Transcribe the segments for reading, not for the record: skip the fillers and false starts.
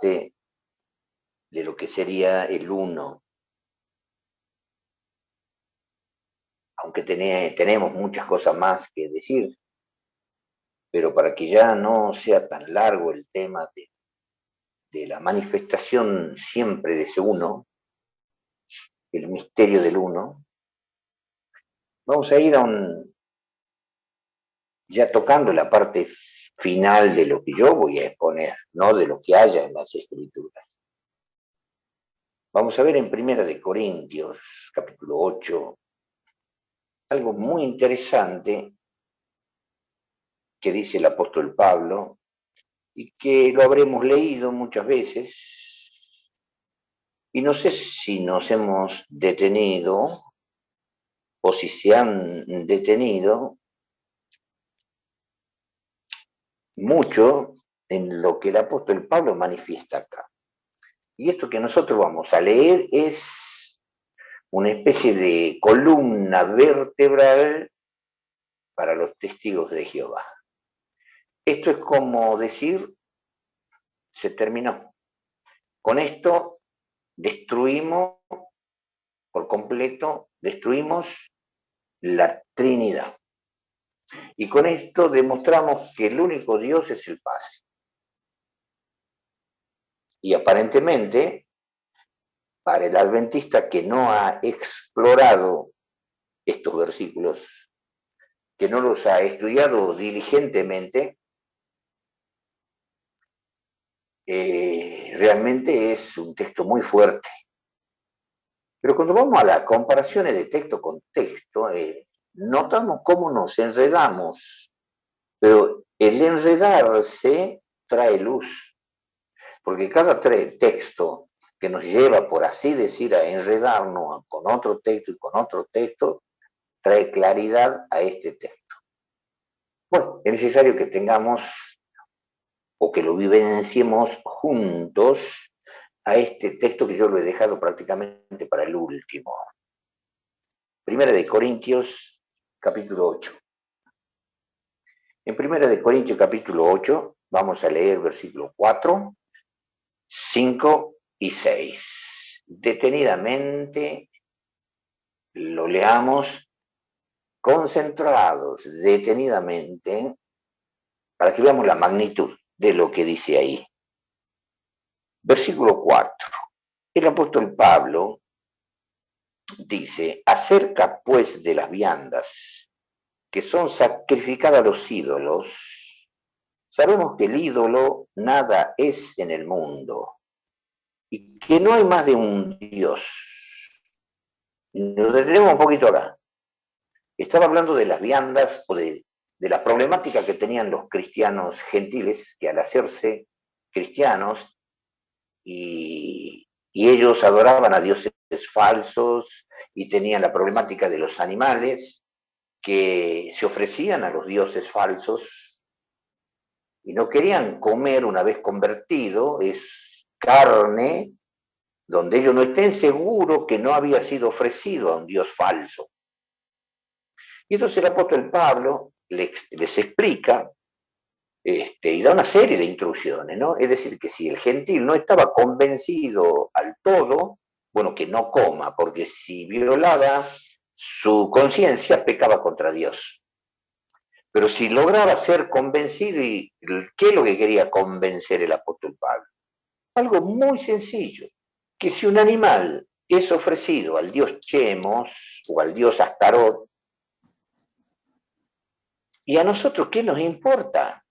parte de lo que sería el uno, aunque tenemos muchas cosas más que decir, pero para que ya no sea tan largo el tema de la manifestación siempre de ese uno, el misterio del uno, vamos a ir ya tocando la parte final de lo que yo voy a exponer, no de lo que haya en las Escrituras. Vamos a ver en Primera de Corintios, capítulo 8, algo muy interesante que dice el apóstol Pablo y que lo habremos leído muchas veces y no sé si nos hemos detenido o si se han detenido mucho en lo que el apóstol Pablo manifiesta acá. Y esto que nosotros vamos a leer es una especie de columna vertebral para los testigos de Jehová. Esto es como decir, se terminó. Con esto destruimos por completo, destruimos la Trinidad. Y con esto demostramos que el único Dios es el Padre. Y aparentemente, para el adventista que no ha explorado estos versículos, que no los ha estudiado diligentemente, realmente es un texto muy fuerte. Pero cuando vamos a las comparaciones de texto con texto, notamos cómo nos enredamos. Pero el enredarse trae luz, porque cada texto que nos lleva, por así decir, a enredarnos con otro texto y con otro texto, trae claridad a este texto. Bueno, es necesario que tengamos o que lo vivenciemos juntos a este texto que yo lo he dejado prácticamente para el último. Primera de Corintios, capítulo 8. En Primera de Corintios, capítulo 8, vamos a leer versículos 4, 5 y 6. Detenidamente lo leamos concentrados, detenidamente, para que veamos la magnitud de lo que dice ahí. Versículo 4. El apóstol Pablo dice: acerca pues de las viandas que son sacrificadas a los ídolos, sabemos que el ídolo nada es en el mundo y que no hay más de un Dios. Nos detenemos un poquito acá. Estaba hablando de las viandas o de la problemática que tenían los cristianos gentiles, que al hacerse cristianos y ellos adoraban a dioses falsos y tenían la problemática de los animales que se ofrecían a los dioses falsos y no querían comer una vez convertido, es carne donde ellos no estén seguros que no había sido ofrecido a un dios falso. Y entonces el apóstol Pablo les explica y da una serie de instrucciones, ¿no? Es decir, que si el gentil no estaba convencido al todo, bueno, que no coma, porque si violaba su conciencia, pecaba contra Dios. Pero si lograba ser convencido, ¿y qué es lo que quería convencer el apóstol Pablo? Algo muy sencillo, que si un animal es ofrecido al dios Chemos o al dios Astarot, ¿y a nosotros qué nos importa?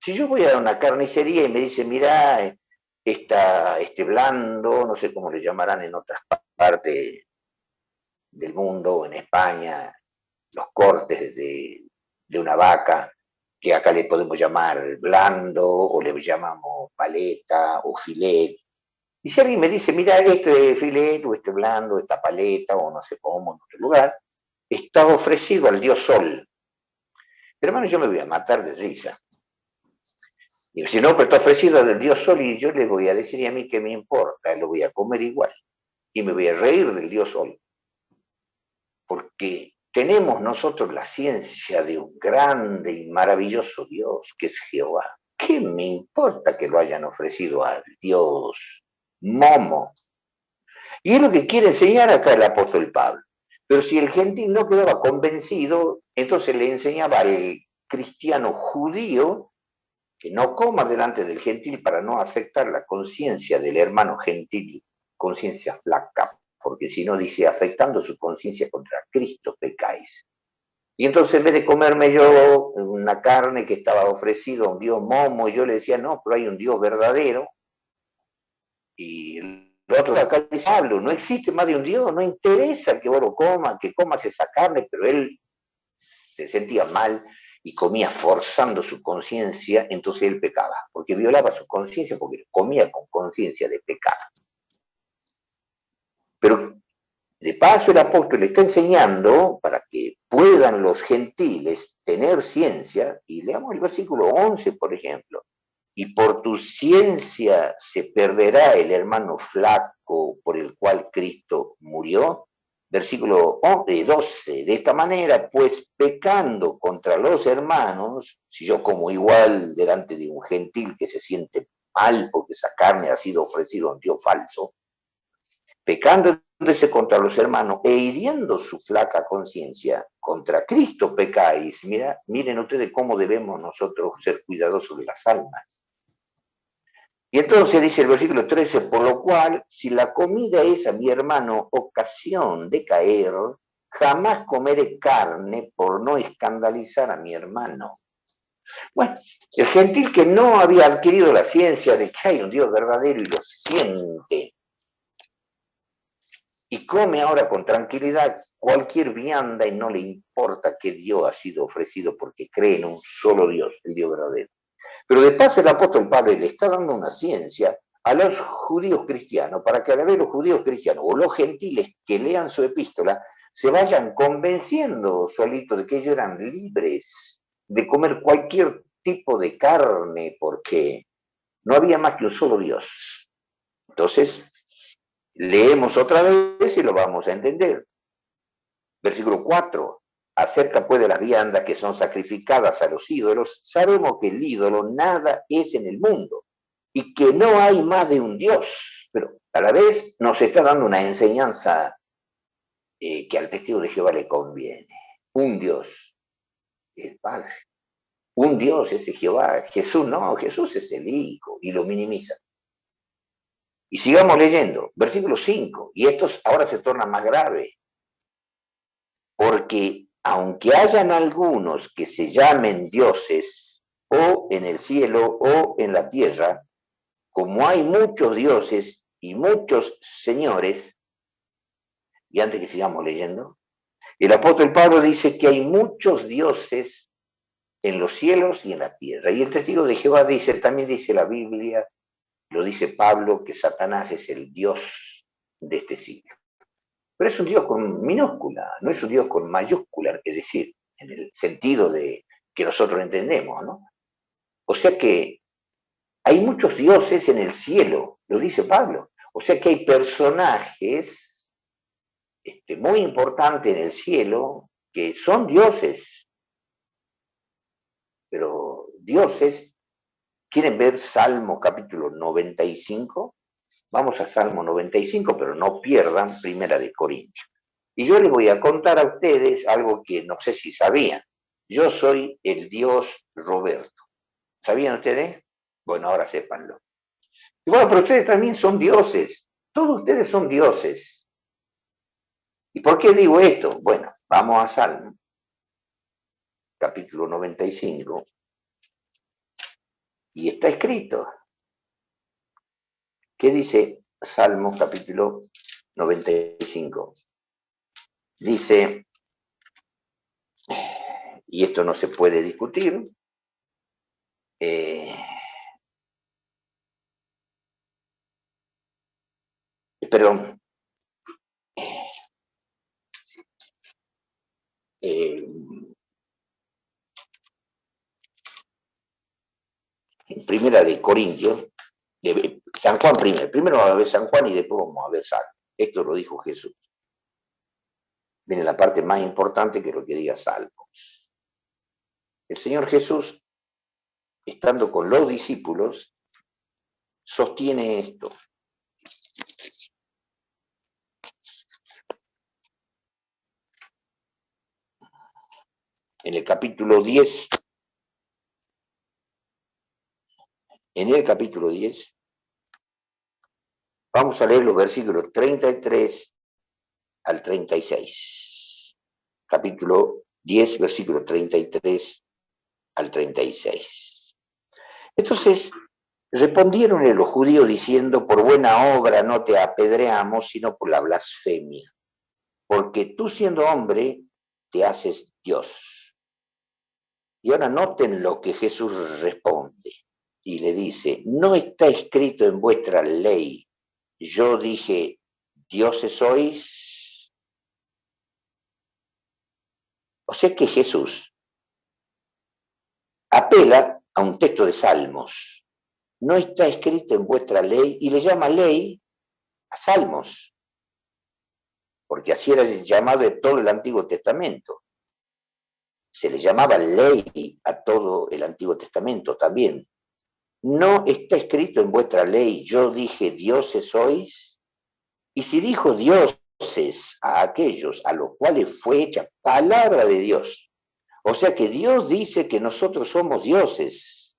Si yo voy a una carnicería y me dice, mira, este blando, no sé cómo le llamarán en otras partes del mundo, en España, los cortes de una vaca, que acá le podemos llamar blando, o le llamamos paleta o filet. Y si alguien me dice, mira, este filet, o este blando, esta paleta, o no sé cómo, en otro lugar, está ofrecido al dios Sol. Pero hermano, yo me voy a matar de risa. Y si no, pero está ofrecido al dios Sol y yo le voy a decir, y a mí qué me importa, lo voy a comer igual. Y me voy a reír del dios Sol. Porque tenemos nosotros la ciencia de un grande y maravilloso Dios que es Jehová. ¿Qué me importa que lo hayan ofrecido al Dios Momo? Y es lo que quiere enseñar acá el apóstol Pablo. Pero si el gentil no quedaba convencido, entonces le enseñaba al cristiano judío que no coma delante del gentil para no afectar la conciencia del hermano gentil, conciencia flaca, porque si no dice, afectando su conciencia contra Cristo pecáis. Y entonces en vez de comerme yo una carne que estaba ofrecida a un Dios Momo, yo le decía, no, pero hay un Dios verdadero, y el otro acá dice, Pablo, no existe más de un Dios, no interesa que vos lo comas, que comas esa carne, pero él se sentía mal y comía forzando su conciencia, entonces él pecaba, porque violaba su conciencia, porque comía con conciencia de pecado. Pero de paso el apóstol le está enseñando para que puedan los gentiles tener ciencia, y leamos el versículo 11, por ejemplo, y por tu ciencia se perderá el hermano flaco por el cual Cristo murió. Versículo 12, de esta manera, pues pecando contra los hermanos, si yo como igual delante de un gentil que se siente mal porque esa carne ha sido ofrecida a un Dios falso, pecando contra los hermanos e hiriendo su flaca conciencia, contra Cristo pecáis. Mira, miren ustedes cómo debemos nosotros ser cuidadosos de las almas. Y entonces dice el versículo 13, por lo cual, si la comida es a mi hermano ocasión de caer, jamás comeré carne por no escandalizar a mi hermano. Bueno, el gentil que no había adquirido la ciencia de que hay un Dios verdadero y lo siente, y come ahora con tranquilidad cualquier vianda y no le importa que Dios ha sido ofrecido porque cree en un solo Dios, el Dios verdadero. Pero de paso el apóstol Pablo le está dando una ciencia a los judíos cristianos para que a la vez los judíos cristianos o los gentiles que lean su epístola se vayan convenciendo solitos de que ellos eran libres de comer cualquier tipo de carne porque no había más que un solo Dios. Entonces, leemos otra vez y lo vamos a entender. Versículo 4. Acerca pues de las viandas que son sacrificadas a los ídolos, sabemos que el ídolo nada es en el mundo y que no hay más de un Dios. Pero a la vez nos está dando una enseñanza que al testigo de Jehová le conviene. Un Dios, el Padre. Un Dios, ese Jehová. Jesús no, Jesús es el Hijo y lo minimiza. Y sigamos leyendo, versículo 5, y esto ahora se torna más grave, porque aunque hayan algunos que se llamen dioses, o en el cielo o en la tierra, como hay muchos dioses y muchos señores, y antes que sigamos leyendo, el apóstol Pablo dice que hay muchos dioses en los cielos y en la tierra. Y el testigo de Jehová dice, también dice la Biblia, lo dice Pablo, que Satanás es el Dios de este siglo. Pero es un Dios con minúscula, no es un Dios con mayúscula, es decir, en el sentido de que nosotros entendemos, ¿no? O sea que hay muchos dioses en el cielo, lo dice Pablo. O sea que hay personajes muy importantes en el cielo que son dioses, pero dioses. ¿Quieren ver Salmo capítulo 95? Vamos a Salmo 95, pero no pierdan Primera de Corintios. Y yo les voy a contar a ustedes algo que no sé si sabían. Yo soy el Dios Roberto. ¿Sabían ustedes? Bueno, ahora sépanlo. Y bueno, pero ustedes también son dioses. Todos ustedes son dioses. ¿Y por qué digo esto? Bueno, vamos a Salmo, capítulo 95, y está escrito. ¿Qué dice Salmo, capítulo 95? Dice, y esto no se puede discutir, perdón, en Primera de Corintios, de San Juan primero vamos a ver San Juan y después vamos a ver Salmo. Esto lo dijo Jesús. Viene la parte más importante que lo que diga Salmo. El Señor Jesús estando con los discípulos, sostiene esto. En el capítulo 10, vamos a leer los versículos 33 al 36. Capítulo 10, versículo 33 al 36. Entonces, respondieronle los judíos diciendo, por buena obra no te apedreamos, sino por la blasfemia, porque tú siendo hombre te haces Dios. Y ahora noten lo que Jesús responde y le dice, no está escrito en vuestra ley, yo dije, dioses sois. O sea que Jesús apela a un texto de Salmos. No está escrito en vuestra ley y le llama ley a Salmos, porque así era el llamado de todo el Antiguo Testamento. Se le llamaba ley a todo el Antiguo Testamento también. No está escrito en vuestra ley, yo dije, dioses sois. Y si dijo dioses a aquellos a los cuales fue hecha palabra de Dios, o sea que Dios dice que nosotros somos dioses,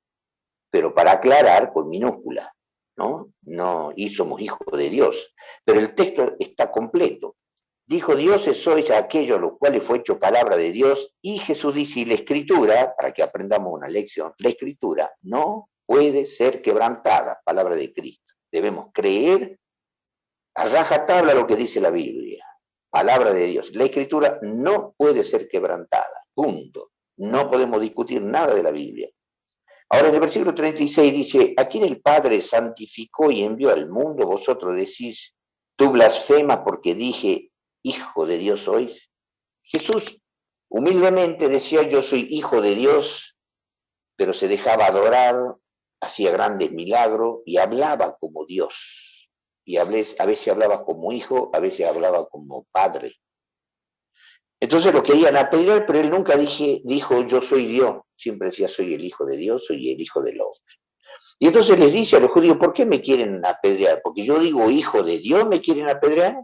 pero para aclarar con minúscula, ¿no? No, y somos hijos de Dios. Pero el texto está completo. Dijo, dioses sois a aquellos a los cuales fue hecho palabra de Dios, y Jesús dice, y la Escritura, para que aprendamos una lección, la Escritura no puede ser quebrantada, palabra de Cristo. Debemos creer a rajatabla lo que dice la Biblia, palabra de Dios. La Escritura no puede ser quebrantada, punto. No podemos discutir nada de la Biblia. Ahora en el versículo 36 dice, a quien el Padre santificó y envió al mundo, vosotros decís, tú blasfemas porque dije, hijo de Dios sois. Jesús humildemente decía, yo soy hijo de Dios, pero se dejaba adorar, hacía grandes milagros y hablaba como Dios. Y a veces hablaba como hijo, a veces hablaba como padre. Entonces lo querían apedrear, pero él nunca dijo yo soy Dios. Siempre decía soy el hijo de Dios, soy el hijo del hombre. Y entonces les dice a los judíos, ¿por qué me quieren apedrear? Porque yo digo hijo de Dios, ¿me quieren apedrear?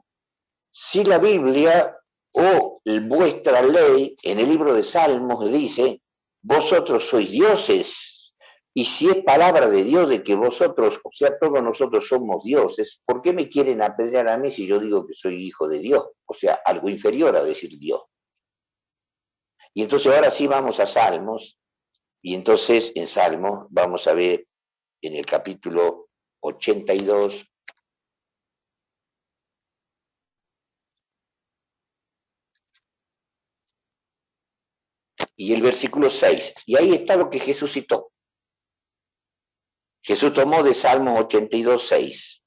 Si la Biblia o vuestra ley en el libro de Salmos dice, vosotros sois dioses, y si es palabra de Dios de que vosotros, o sea, todos nosotros somos dioses, ¿por qué me quieren apedrear a mí si yo digo que soy hijo de Dios? O sea, algo inferior a decir Dios. Y entonces ahora sí vamos a Salmos, y entonces en Salmos vamos a ver en el capítulo 82, y el versículo 6. Y ahí está lo que Jesús citó. Jesús tomó de Salmo 82, 6.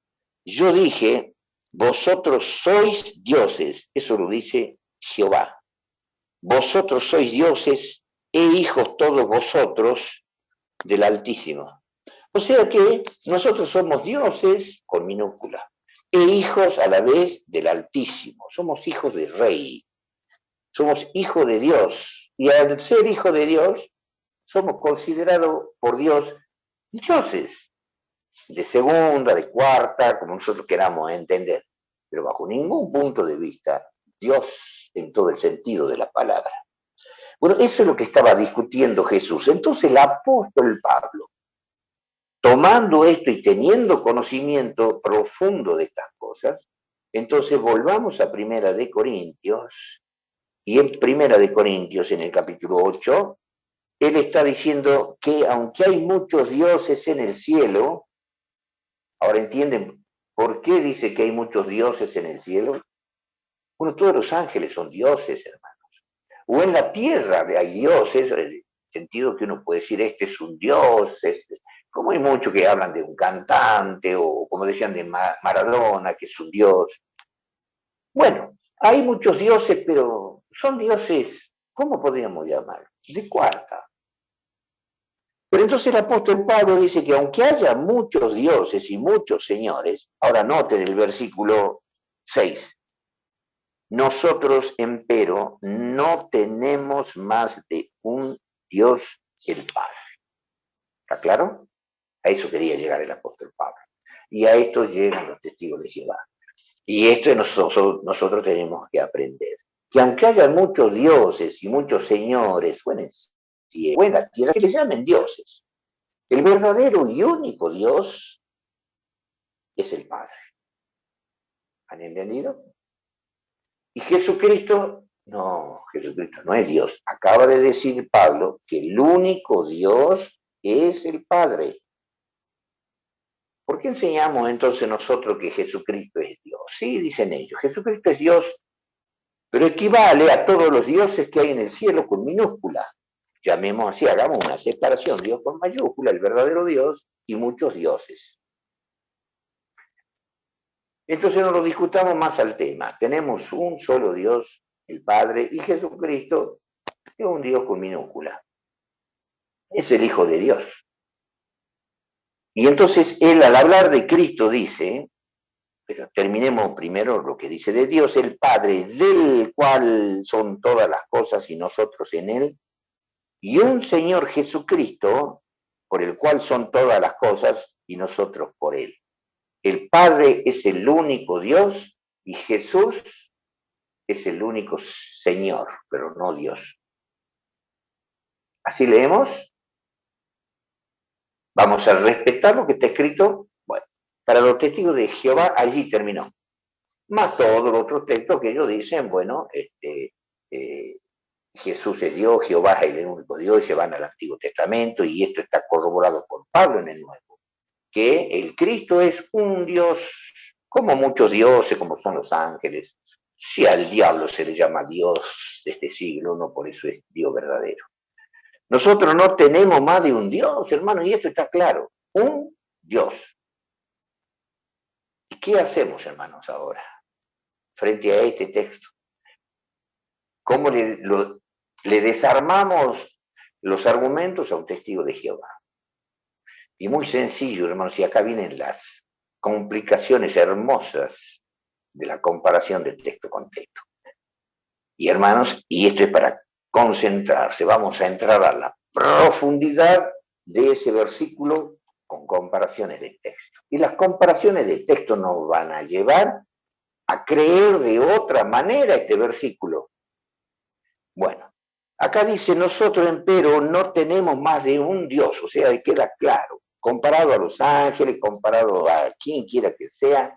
Yo dije, vosotros sois dioses. Eso lo dice Jehová. Vosotros sois dioses e hijos todos vosotros del Altísimo. O sea que nosotros somos dioses con minúscula e hijos a la vez del Altísimo. Somos hijos del Rey. Somos hijos de Dios. Y al ser hijo de Dios, somos considerados por Dios dioses, de segunda, de cuarta, como nosotros queramos entender, pero bajo ningún punto de vista Dios en todo el sentido de la palabra. Bueno, eso es lo que estaba discutiendo Jesús. Entonces el apóstol Pablo, tomando esto y teniendo conocimiento profundo de estas cosas, entonces volvamos a Primera de Corintios, y en Primera de Corintios, en el capítulo 8, él está diciendo que aunque hay muchos dioses en el cielo, ahora entienden por qué dice que hay muchos dioses en el cielo. Bueno, todos los ángeles son dioses, hermanos. O en la tierra hay dioses, en el sentido que uno puede decir, este es un dios, como hay muchos que hablan de un cantante, o como decían de Maradona, que es un dios. Bueno, hay muchos dioses, pero son dioses, ¿cómo podríamos llamar? De cuarta. Pero entonces el apóstol Pablo dice que aunque haya muchos dioses y muchos señores, ahora noten el versículo 6, nosotros empero no tenemos más de un Dios el Padre. ¿Está claro? A eso quería llegar el apóstol Pablo. Y a esto llegan los testigos de Jehová. Y esto nosotros tenemos que aprender. Que aunque haya muchos dioses y muchos señores, buenas tierras, que les llamen dioses, el verdadero y único Dios es el Padre. ¿Han entendido? Y Jesucristo no es Dios. Acaba de decir Pablo que el único Dios es el Padre. ¿Por qué enseñamos entonces nosotros que Jesucristo es Dios? Sí, dicen ellos, Jesucristo es Dios, pero equivale a todos los dioses que hay en el cielo con minúscula. Llamemos así, hagamos una separación, Dios con mayúscula, el verdadero Dios y muchos dioses. Entonces no lo discutamos más al tema. Tenemos un solo Dios, el Padre, y Jesucristo es un Dios con minúscula. Es el Hijo de Dios. Y entonces él al hablar de Cristo dice, pero terminemos primero lo que dice de Dios, el Padre, del cual son todas las cosas y nosotros en él, y un Señor Jesucristo, por el cual son todas las cosas y nosotros por él. El Padre es el único Dios y Jesús es el único Señor, pero no Dios. ¿Así leemos? ¿Vamos a respetar lo que está escrito? Bueno, para los testigos de Jehová allí terminó. Más todos los otros textos que ellos dicen, bueno, Jesús es Dios, Jehová es el único Dios, y se van al Antiguo Testamento, y esto está corroborado por Pablo en el Nuevo, que el Cristo es un Dios, como muchos dioses, como son los ángeles. Si al diablo se le llama Dios de este siglo, no por eso es Dios verdadero. Nosotros no tenemos más de un Dios, hermano, y esto está claro, un Dios. ¿Y qué hacemos, hermanos, ahora, frente a este texto? ¿Cómo le desarmamos los argumentos a un testigo de Jehová? Y muy sencillo, hermanos, y acá vienen las complicaciones hermosas de la comparación de texto con texto. Y hermanos, y esto es para concentrarse, vamos a entrar a la profundidad de ese versículo con comparaciones de texto. Y las comparaciones de texto nos van a llevar a creer de otra manera este versículo. Bueno, acá dice, nosotros empero no tenemos más de un Dios, o sea, queda claro, comparado a los ángeles, comparado a quien quiera que sea,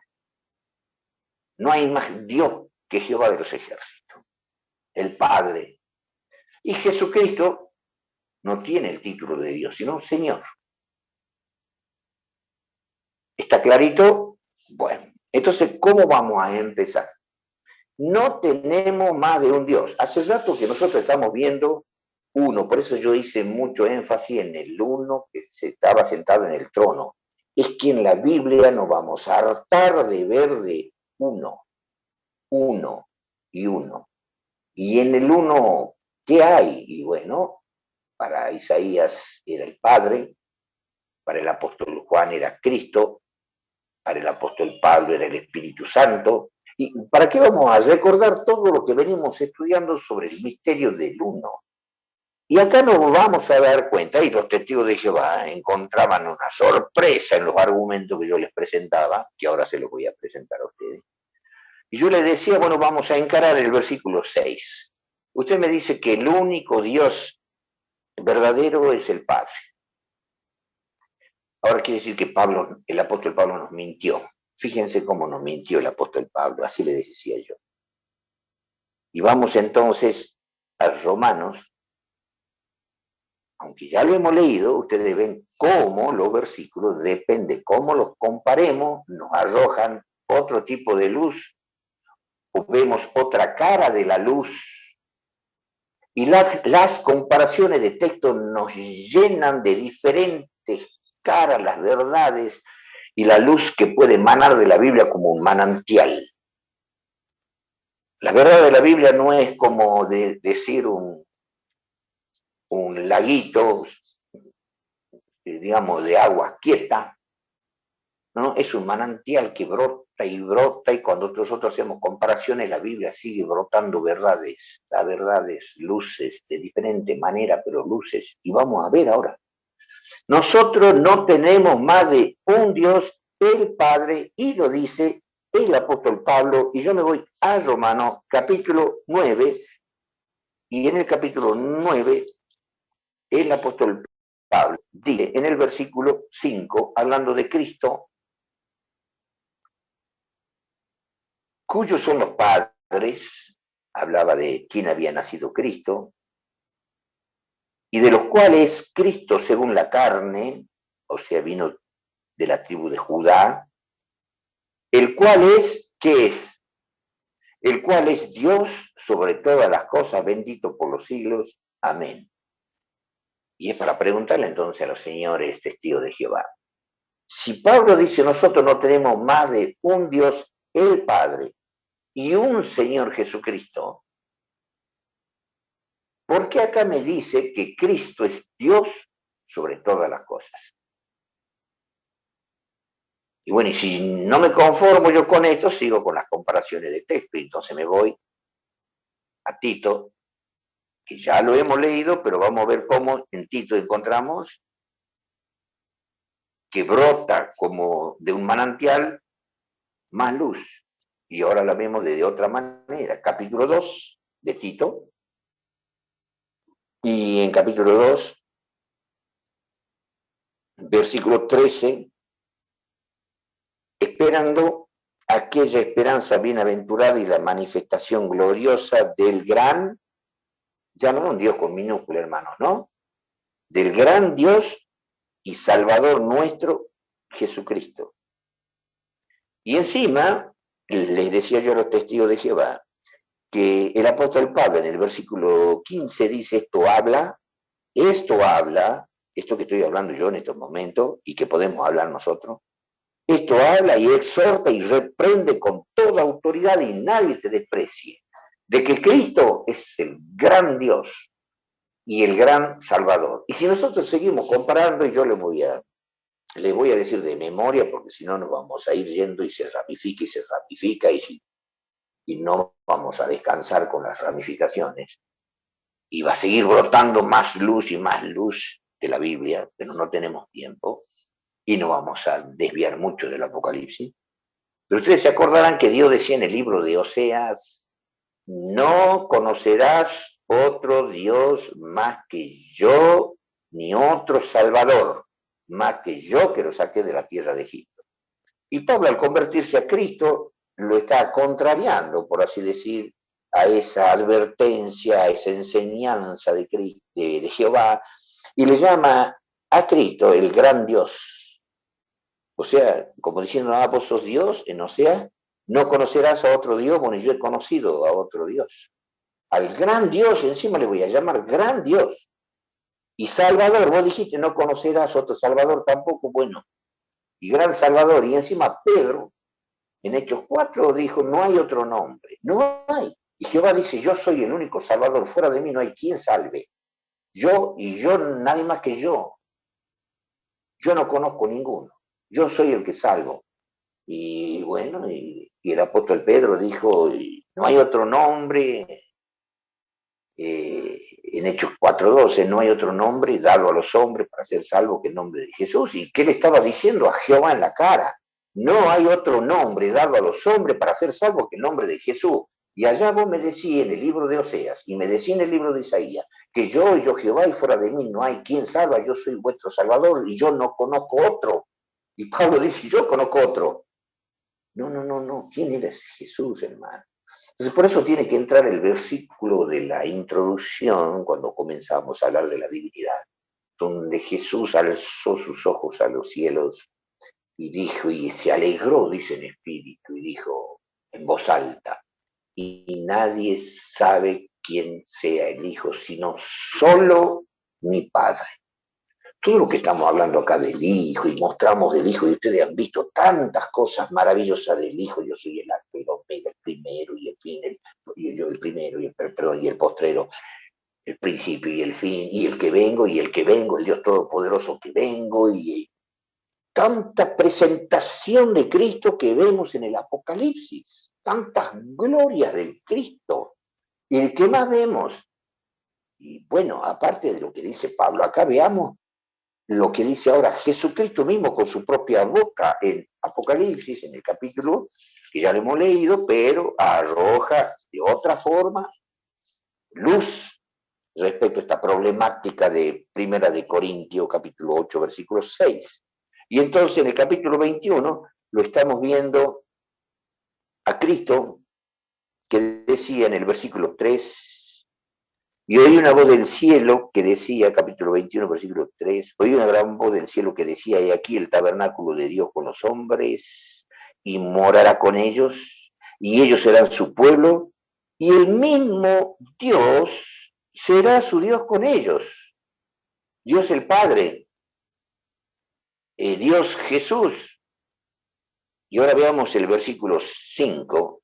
no hay más Dios que Jehová de los ejércitos, el Padre. Y Jesucristo no tiene el título de Dios, sino Señor. ¿Está clarito? Bueno, entonces, ¿cómo vamos a empezar? No tenemos más de un Dios. Hace rato que nosotros estamos viendo uno, por eso yo hice mucho énfasis en el uno que se estaba sentado en el trono. Es que en la Biblia nos vamos a hartar de ver de uno, uno y uno. Y en el uno, ¿qué hay? Y bueno, para Isaías era el Padre, para el apóstol Juan era Cristo, para el apóstol Pablo era el Espíritu Santo. ¿Y para qué vamos a recordar todo lo que venimos estudiando sobre el misterio del uno? Y acá nos vamos a dar cuenta, y los testigos de Jehová encontraban una sorpresa en los argumentos que yo les presentaba, que ahora se los voy a presentar a ustedes. Y yo les decía, bueno, vamos a encarar el versículo 6. Usted me dice que el único Dios verdadero es el Padre. Ahora quiere decir que Pablo, el apóstol Pablo nos mintió. Fíjense cómo nos mintió el apóstol Pablo, así le decía yo. Y vamos entonces a Romanos. Aunque ya lo hemos leído, ustedes ven cómo los versículos, depende cómo los comparemos, nos arrojan otro tipo de luz, o vemos otra cara de la luz. Y las comparaciones de texto nos llenan de diferentes caras las verdades y la luz que puede emanar de la Biblia como un manantial. La verdad de la Biblia no es como decir un laguito, digamos, de agua quieta, ¿no? Es un manantial que brota, y cuando nosotros hacemos comparaciones, la Biblia sigue brotando verdades, da verdades, luces, de diferente manera, pero luces. Y vamos a ver ahora. Nosotros no tenemos más de un Dios, el Padre, y lo dice el apóstol Pablo, y yo me voy a Romanos capítulo 9, y en el capítulo 9 el apóstol Pablo dice en el versículo 5, hablando de Cristo, cuyos son los padres, hablaba de quién había nacido Cristo, y de los cuales Cristo según la carne, o sea, vino de la tribu de Judá, el cual es, ¿qué es? El cual es Dios sobre todas las cosas, bendito por los siglos. Amén. Y es para preguntarle entonces a los señores testigos de Jehová. Si Pablo dice, nosotros no tenemos más de un Dios, el Padre, y un Señor Jesucristo, ¿por qué acá me dice que Cristo es Dios sobre todas las cosas? Y bueno, y si no me conformo yo con esto, sigo con las comparaciones de texto, y entonces me voy a Tito, que ya lo hemos leído, pero vamos a ver cómo en Tito encontramos que brota como de un manantial más luz. Y ahora la vemos de otra manera. Capítulo 2 de Tito. Y en capítulo 2, versículo 13, esperando aquella esperanza bienaventurada y la manifestación gloriosa del gran, ya no un Dios con minúscula, hermanos, ¿no? Del gran Dios y Salvador nuestro, Jesucristo. Y encima, les decía yo a los testigos de Jehová, que el apóstol Pablo en el versículo 15 dice, esto que estoy hablando yo en estos momentos y que podemos hablar nosotros, esto habla y exhorta y reprende con toda autoridad y nadie te desprecie, de que Cristo es el gran Dios y el gran Salvador. Y si nosotros seguimos comparando, y yo le voy a decir de memoria, porque si no nos vamos a ir yendo y se ramifica y no vamos a descansar con las ramificaciones. Y va a seguir brotando más luz y más luz de la Biblia, pero no tenemos tiempo y no vamos a desviar mucho del Apocalipsis. Pero ustedes se acordarán que Dios decía en el libro de Oseas, no conocerás otro Dios más que yo, ni otro Salvador más que yo que lo saqué de la tierra de Egipto. Y Pablo al convertirse a Cristo lo está contrariando, por así decir, a esa advertencia, a esa enseñanza de Jehová, y le llama a Cristo el gran Dios. O sea, como diciendo, vos sos Dios, o sea, no conocerás a otro Dios, bueno, yo he conocido a otro Dios. Al gran Dios, encima le voy a llamar gran Dios. Y Salvador, vos dijiste, no conocerás a otro Salvador tampoco, bueno, y gran Salvador, y encima Pedro, en Hechos 4 dijo, no hay otro nombre, no hay. Y Jehová dice, yo soy el único Salvador, fuera de mí no hay quien salve. Yo y yo, nadie más que yo no conozco ninguno, yo soy el que salvo. Y bueno, y el apóstol Pedro dijo, no hay otro nombre, en Hechos 4:12, no hay otro nombre dado a los hombres para ser salvo que el nombre de Jesús. ¿Y qué le estaba diciendo a Jehová en la cara? No hay otro nombre dado a los hombres para ser salvo que el nombre de Jesús. Y allá vos me decís en el libro de Oseas y me decís en el libro de Isaías que yo Jehová y fuera de mí no hay quien salva, yo soy vuestro Salvador y yo no conozco otro. Y Pablo dice, yo conozco otro. No, no, no, no. ¿Quién era ese Jesús, hermano? Entonces, por eso tiene que entrar el versículo de la introducción cuando comenzamos a hablar de la divinidad, donde Jesús alzó sus ojos a los cielos y dijo, y se alegró, dice en espíritu, y dijo en voz alta, y nadie sabe quién sea el Hijo, sino solo mi Padre. Todo lo que estamos hablando acá del Hijo y mostramos del Hijo, y ustedes han visto tantas cosas maravillosas del Hijo, yo soy el alfa y el omega, el primero y el fin, el primero y el postrero, el principio y el fin, y el que vengo y el que vengo, el Dios Todopoderoso que vengo, y tanta presentación de Cristo que vemos en el Apocalipsis, tantas glorias del Cristo. ¿Y el que más vemos? Y bueno, aparte de lo que dice Pablo, acá veamos lo que dice ahora Jesucristo mismo con su propia boca en Apocalipsis, en el capítulo que ya lo hemos leído, pero arroja de otra forma luz respecto a esta problemática de Primera de Corintios, capítulo 8, versículo 6. Y entonces en el capítulo 21 lo estamos viendo a Cristo, que decía en el versículo 3, y oí una voz del cielo que decía, capítulo 21, versículo 3, oí una gran voz del cielo que decía, he aquí el tabernáculo de Dios con los hombres, y morará con ellos, y ellos serán su pueblo, y el mismo Dios será su Dios con ellos. Dios el Padre, Dios Jesús. Y ahora veamos el versículo 5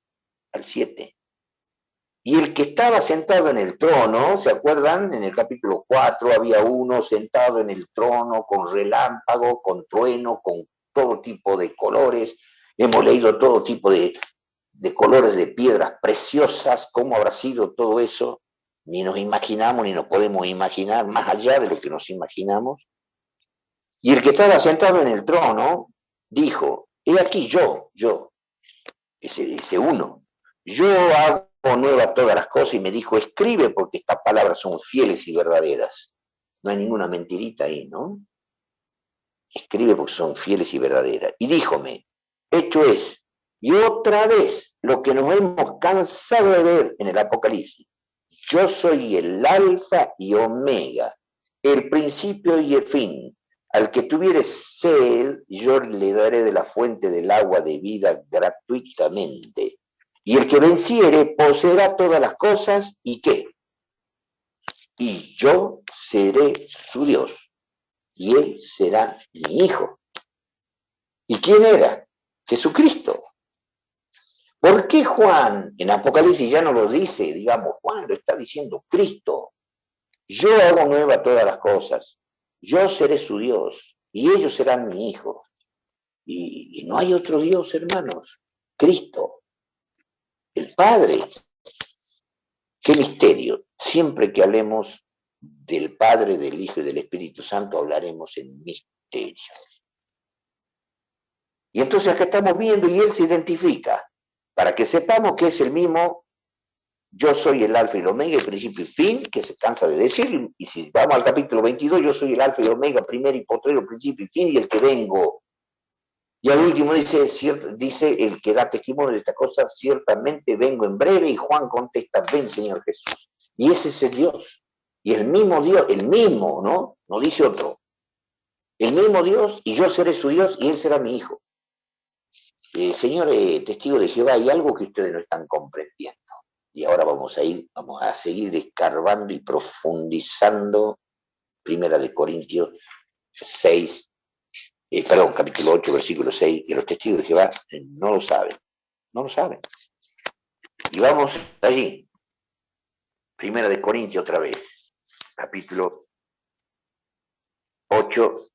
al 7. Y el que estaba sentado en el trono, ¿se acuerdan? En el capítulo 4 había uno sentado en el trono con relámpago, con trueno, con todo tipo de colores. Hemos leído todo tipo de colores de piedras preciosas. ¿Cómo habrá sido todo eso? Ni nos imaginamos, ni nos podemos imaginar, más allá de lo que nos imaginamos. Y el que estaba sentado en el trono dijo, he aquí ese uno, yo hago nueva todas las cosas, y me dijo, escribe porque estas palabras son fieles y verdaderas. No hay ninguna mentirita ahí, ¿no? Escribe porque son fieles y verdaderas. Y díjome, hecho es, y otra vez, lo que nos hemos cansado de ver en el Apocalipsis, yo soy el alfa y omega, el principio y el fin. Al que tuviere sed, yo le daré de la fuente del agua de vida gratuitamente. Y el que venciere poseerá todas las cosas, ¿y qué? Y yo seré su Dios, y él será mi hijo. ¿Y quién era? Jesucristo. ¿Por qué Juan en Apocalipsis ya no lo dice? Digamos, Juan lo está diciendo Cristo. Yo hago nueva todas las cosas. Yo seré su Dios, y ellos serán mi hijo. Y no hay otro Dios, hermanos. Cristo, el Padre. Qué misterio. Siempre que hablemos del Padre, del Hijo y del Espíritu Santo, hablaremos en misterio. Y entonces acá estamos viendo, y él se identifica, para que sepamos que es el mismo, yo soy el alfa y el omega, el principio y fin, que se cansa de decir, y si vamos al capítulo 22, yo soy el alfa y el omega, primero y postrero, principio y fin, y el que vengo. Y al último dice el que da testimonio de esta cosa, ciertamente vengo en breve, y Juan contesta, ven Señor Jesús. Y ese es el Dios. Y el mismo Dios, el mismo, ¿no? No dice otro. El mismo Dios, y yo seré su Dios, y él será mi hijo. Señor testigo de Jehová, hay algo que ustedes no están comprendiendo. Y ahora vamos a seguir escarbando y profundizando. Primera de Corintios 6, capítulo 8, versículo 6, que los testigos de Jehová no lo saben. No lo saben. Y vamos allí. Primera de Corintios otra vez. Capítulo 8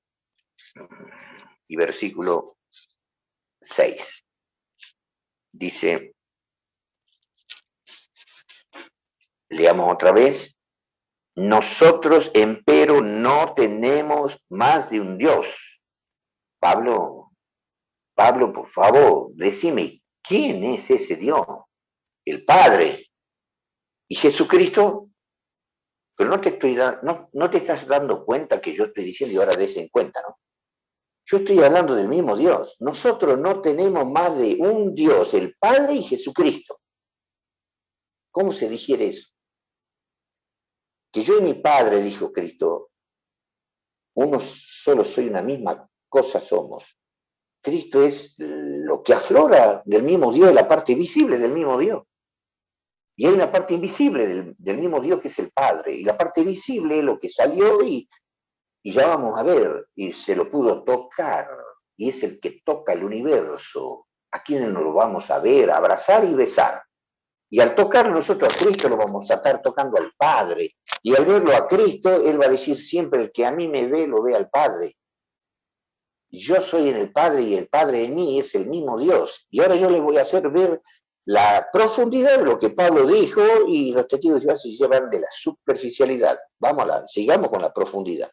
y versículo 6. Dice, leamos otra vez. Nosotros, empero, no tenemos más de un Dios. Pablo, por favor, decime, ¿quién es ese Dios? El Padre. ¿Y Jesucristo? Pero no te estás dando cuenta que yo estoy diciendo, y ahora des en cuenta, ¿no? Yo estoy hablando del mismo Dios. Nosotros no tenemos más de un Dios, el Padre y Jesucristo. ¿Cómo se digiere eso? Que yo y mi Padre, dijo Cristo, uno solo soy, una misma cosa somos. Cristo es lo que aflora del mismo Dios, la parte visible del mismo Dios. Y hay una parte invisible del mismo Dios que es el Padre. Y la parte visible es lo que salió y ya vamos a ver, y se lo pudo tocar. Y es el que toca el universo. ¿A quién nos lo vamos a ver, abrazar y besar? Y al tocar nosotros a Cristo lo vamos a estar tocando al Padre. Y al verlo a Cristo, Él va a decir siempre, el que a mí me ve, lo ve al Padre. Yo soy en el Padre y el Padre en mí es el mismo Dios. Y ahora yo les voy a hacer ver la profundidad de lo que Pablo dijo, y los testigos de Jehová se llevan de la superficialidad. Sigamos con la profundidad.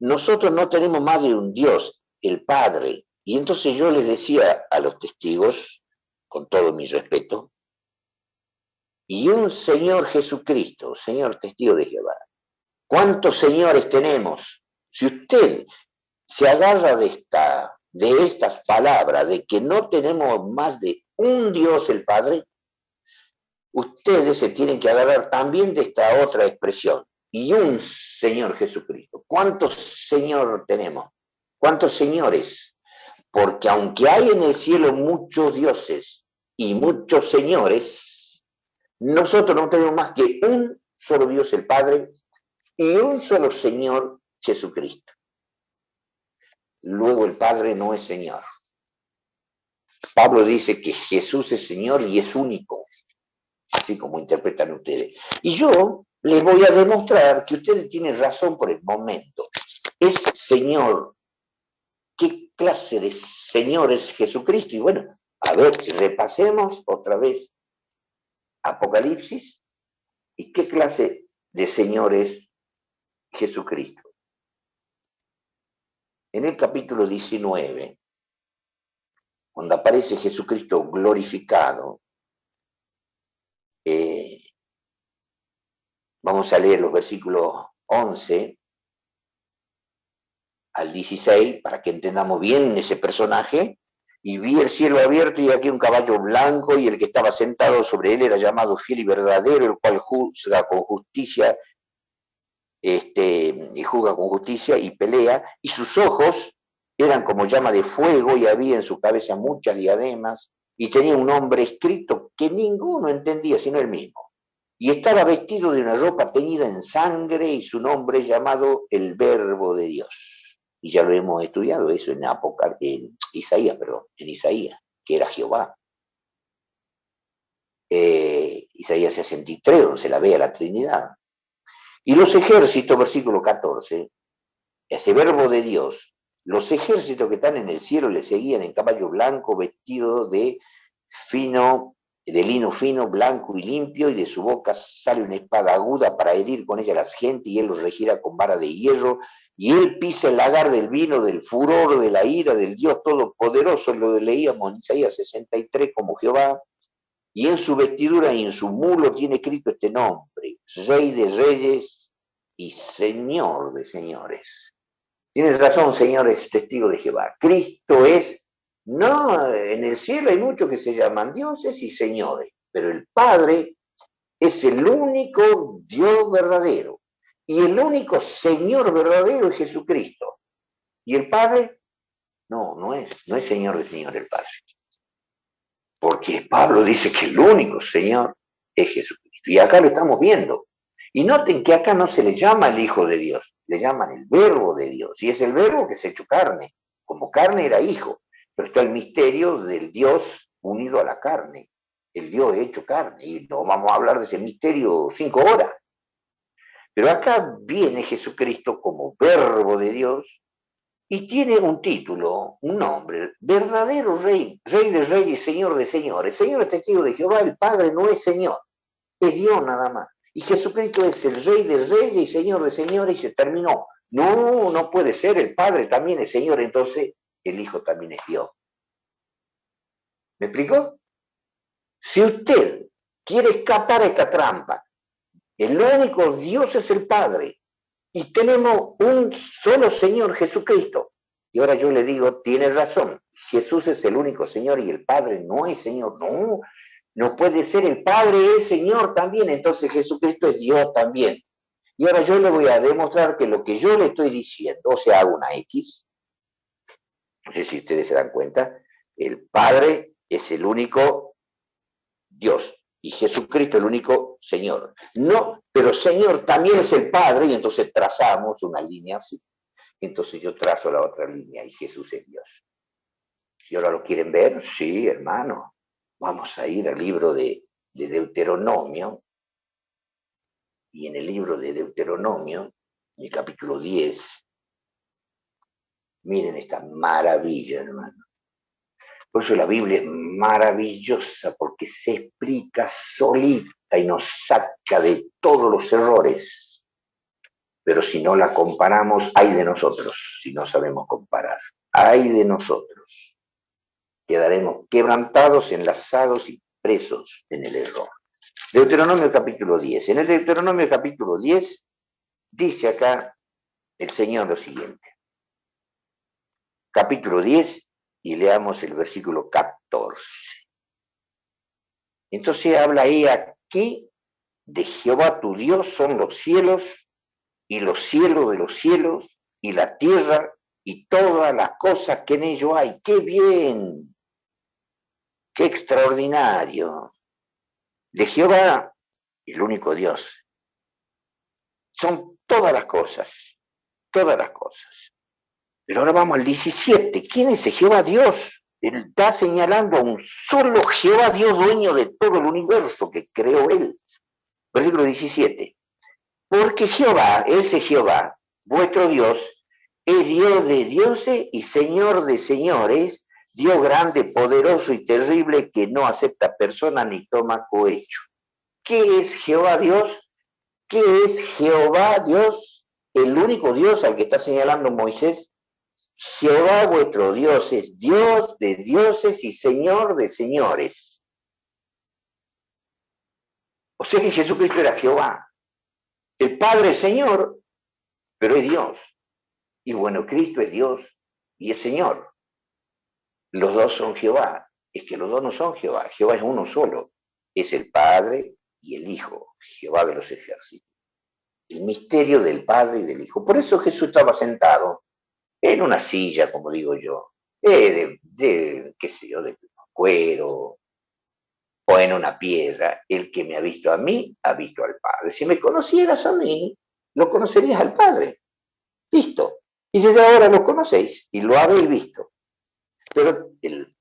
nosotros no tenemos más de un Dios, el Padre. Y entonces yo les decía a los testigos, con todo mi respeto, y un Señor Jesucristo, Señor testigo de Jehová. ¿Cuántos señores tenemos? Si usted se agarra de estas palabras, de que no tenemos más de un Dios el Padre, ustedes se tienen que agarrar también de esta otra expresión. Y un Señor Jesucristo. ¿Cuántos señores tenemos? ¿Cuántos señores? Porque aunque hay en el cielo muchos dioses y muchos señores, nosotros no tenemos más que un solo Dios el Padre y un solo Señor Jesucristo. Luego el Padre no es Señor. Pablo dice que Jesús es Señor y es único, así como interpretan ustedes. Y yo les voy a demostrar que ustedes tienen razón por el momento. Es Señor. ¿Qué clase de Señor es Jesucristo? Y bueno, a ver, repasemos otra vez Apocalipsis y qué clase de Señor es Jesucristo. En el capítulo 19, cuando aparece Jesucristo glorificado, vamos a leer los versículos 11 al 16 para que entendamos bien ese personaje. Y vi el cielo abierto y aquí un caballo blanco y el que estaba sentado sobre él era llamado fiel y verdadero, el cual juzga con justicia, y juzga con justicia y pelea, y sus ojos eran como llama de fuego y había en su cabeza muchas diademas y tenía un nombre escrito que ninguno entendía sino él mismo. Y estaba vestido de una ropa teñida en sangre y su nombre es llamado el Verbo de Dios. Y ya lo hemos estudiado eso en Isaías, que era Jehová. Isaías 63, donde se la ve a la Trinidad. Y los ejércitos, versículo 14, ese Verbo de Dios, los ejércitos que están en el cielo le seguían en caballo blanco, vestido de lino fino, blanco y limpio, y de su boca sale una espada aguda para herir con ella a la gente, y él los regirá con vara de hierro, y él pisa el lagar del vino, del furor, de la ira del Dios Todopoderoso. Lo leíamos en Isaías 63 como Jehová, y en su vestidura y en su mulo tiene escrito este nombre: Rey de Reyes y Señor de Señores. Tienes razón, señores testigos de Jehová. Cristo es, no, en el cielo hay muchos que se llaman dioses y señores, pero el Padre es el único Dios verdadero. Y el único Señor verdadero es Jesucristo. Y el Padre, no es Señor de Señor el Padre. Porque Pablo dice que el único Señor es Jesucristo. Y acá lo estamos viendo. Y noten que acá no se le llama el Hijo de Dios, le llaman el Verbo de Dios. Y es el Verbo que se ha hecho carne. Como carne era hijo. Pero está el misterio del Dios unido a la carne. El Dios hecho carne. Y no vamos a hablar de ese misterio 5 horas. Pero acá viene Jesucristo como Verbo de Dios y tiene un título, un nombre: verdadero Rey, Rey de Reyes y Señor de Señores. Señor es testigo de Jehová, el Padre no es Señor, es Dios nada más. Y Jesucristo es el Rey de Reyes y Señor de Señores y se terminó. No puede ser, el Padre también es Señor, entonces el Hijo también es Dios. ¿Me explico? Si usted quiere escapar a esta trampa, el único Dios es el Padre y tenemos un solo Señor, Jesucristo. Y ahora yo le digo, tiene razón, Jesús es el único Señor y el Padre no es Señor. No puede ser, el Padre es Señor también, entonces Jesucristo es Dios también. Y ahora yo le voy a demostrar que lo que yo le estoy diciendo, o sea, hago una X, no sé si ustedes se dan cuenta, el Padre es el único Dios y Jesucristo el único Señor. No, pero Señor también es el Padre, y entonces trazamos una línea así. Entonces yo trazo la otra línea y Jesús es Dios. ¿Y ahora lo quieren ver? Sí, hermano. Vamos a ir al libro de Deuteronomio. Y en el libro de Deuteronomio, en el capítulo 10, miren esta maravilla, hermano. Por eso la Biblia es maravillosa, porque se explica solita y nos saca de todos los errores. Pero si no la comparamos, ay de nosotros, si no sabemos comparar. Ay de nosotros. Quedaremos quebrantados, enlazados y presos en el error. Deuteronomio capítulo 10. En el Deuteronomio capítulo 10 dice acá el Señor lo siguiente. Capítulo 10 y leamos el versículo 14. Entonces habla ahí aquí de Jehová tu Dios son los cielos y los cielos de los cielos y la tierra y todas las cosas que en ello hay. ¡Qué bien! ¡Qué extraordinario! De Jehová, el único Dios, son todas las cosas, todas las cosas. Pero ahora vamos al 17. ¿Quién es Jehová Dios? Él está señalando a un solo Jehová Dios, dueño de todo el universo que creó él. Versículo 17. Porque Jehová, ese Jehová, vuestro Dios, es Dios de dioses y Señor de señores, Dios grande, poderoso y terrible, que no acepta persona ni toma cohecho. ¿Qué es Jehová Dios? ¿Qué es Jehová Dios? El único Dios al que está señalando Moisés. Jehová vuestro Dios es Dios de dioses y Señor de señores. O sea que Jesucristo era Jehová. El Padre es Señor, pero es Dios. Y bueno, Cristo es Dios y es Señor. Los dos son Jehová. Es que los dos no son Jehová. Jehová es uno solo. Es el Padre y el Hijo, Jehová de los ejércitos. El misterio del Padre y del Hijo. Por eso Jesús estaba sentado en una silla, como digo yo, qué sé yo, de cuero, o en una piedra. El que me ha visto a mí, ha visto al Padre. Si me conocieras a mí, lo conocerías al Padre. Listo. Y desde ahora lo conocéis y lo habéis visto. Pero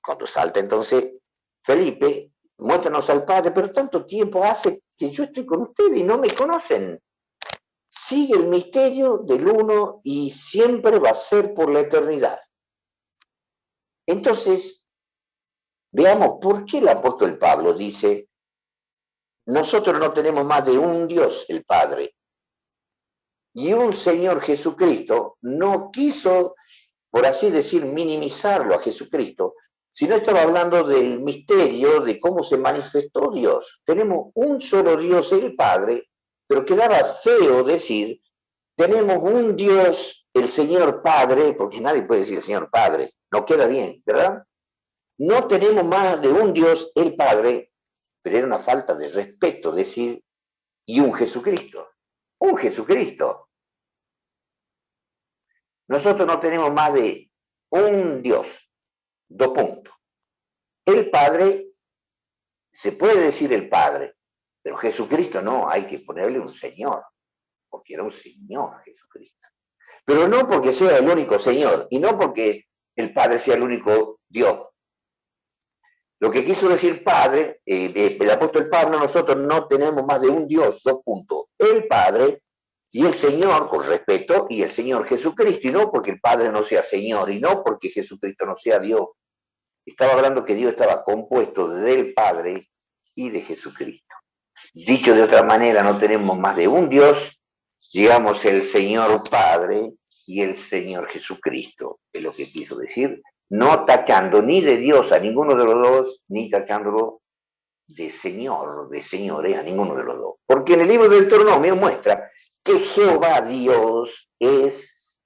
cuando salta entonces Felipe, muéstranos al Padre, pero tanto tiempo hace que yo estoy con ustedes y no me conocen. Sigue el misterio del uno y siempre va a ser por la eternidad. Entonces, veamos por qué el apóstol Pablo dice, nosotros no tenemos más de un Dios, el Padre, y un Señor Jesucristo. No quiso, por así decir, minimizarlo a Jesucristo, sino estaba hablando del misterio de cómo se manifestó Dios. Tenemos un solo Dios, el Padre, pero quedaba feo decir, tenemos un Dios, el Señor Padre, porque nadie puede decir el Señor Padre, no queda bien, ¿verdad? No tenemos más de un Dios, el Padre, pero era una falta de respeto decir, y un Jesucristo. Un Jesucristo. Nosotros no tenemos más de un Dios. Dos puntos. El Padre, se puede decir el Padre, pero Jesucristo no, hay que ponerle un Señor, porque era un Señor Jesucristo. Pero no porque sea el único Señor, y no porque el Padre sea el único Dios. Lo que quiso decir Padre, el apóstol Pablo, nosotros no tenemos más de un Dios, dos puntos. El Padre y el Señor, con respeto, y el Señor Jesucristo, y no porque el Padre no sea Señor, y no porque Jesucristo no sea Dios. Estaba hablando que Dios estaba compuesto del Padre y de Jesucristo. Dicho de otra manera, no tenemos más de un Dios, digamos el Señor Padre y el Señor Jesucristo, es lo que quiso decir, no tachando ni de Dios a ninguno de los dos, ni tachándolo de Señor, de señores a ninguno de los dos. Porque en el libro del Deuteronomio muestra que Jehová Dios es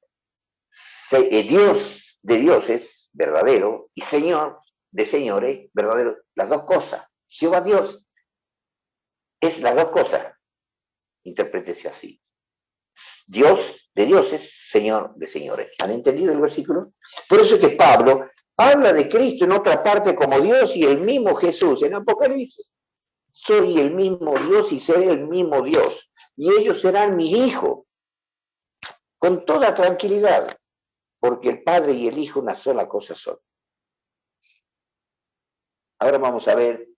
Dios de dioses, verdadero, y Señor de señores, verdadero, las dos cosas. Jehová Dios es las dos cosas. Interprétese así. Dios de dioses, Señor de señores. ¿Han entendido el versículo? Por eso es que Pablo habla de Cristo en otra parte como Dios y el mismo Jesús en Apocalipsis. Soy el mismo Dios y seré el mismo Dios. Y ellos serán mi hijo. Con toda tranquilidad. Porque el Padre y el Hijo una sola cosa son. Ahora vamos a ver.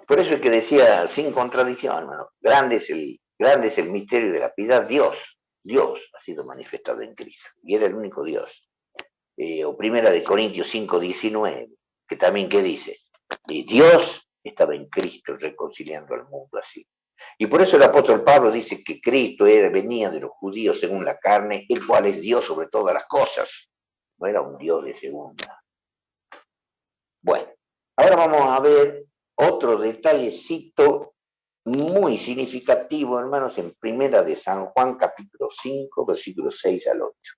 Por eso es que decía, sin contradicción, hermano, grande es el misterio de la piedad. Dios ha sido manifestado en Cristo. Y era el único Dios. O primera de Corintios 5:19, que también, ¿qué dice? Dios estaba en Cristo reconciliando al mundo así. Y por eso el apóstol Pablo dice que Cristo venía de los judíos según la carne, el cual es Dios sobre todas las cosas. No era un Dios de segunda. Bueno, ahora vamos a ver otro detallecito muy significativo, hermanos, en Primera de San Juan, capítulo 5, versículos 6 al 8.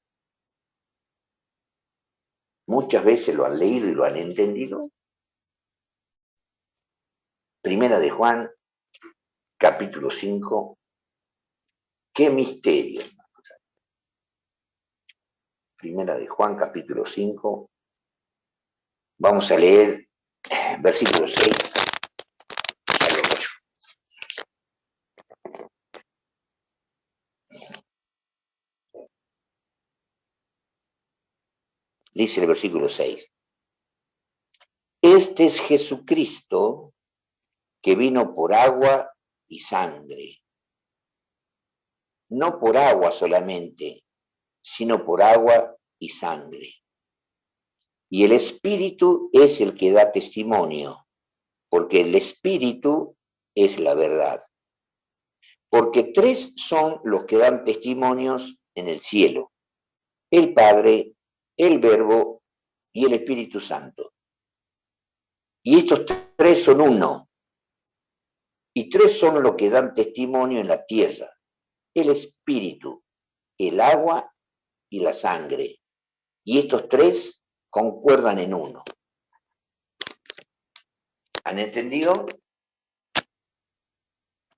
Muchas veces lo han leído y lo han entendido. Primera de Juan, capítulo 5. ¡Qué misterio! Primera de Juan, capítulo 5. Vamos a leer versículo 6 al 8. Dice el versículo 6. Este es Jesucristo que vino por agua y sangre. No por agua solamente, sino por agua y sangre. Y el Espíritu es el que da testimonio, porque el Espíritu es la verdad. Porque tres son los que dan testimonios en el cielo: el Padre, el Verbo y el Espíritu Santo. Y estos tres son uno. Y tres son los que dan testimonio en la tierra: el Espíritu, el agua y la sangre. Y estos tres concuerdan en uno. ¿Han entendido?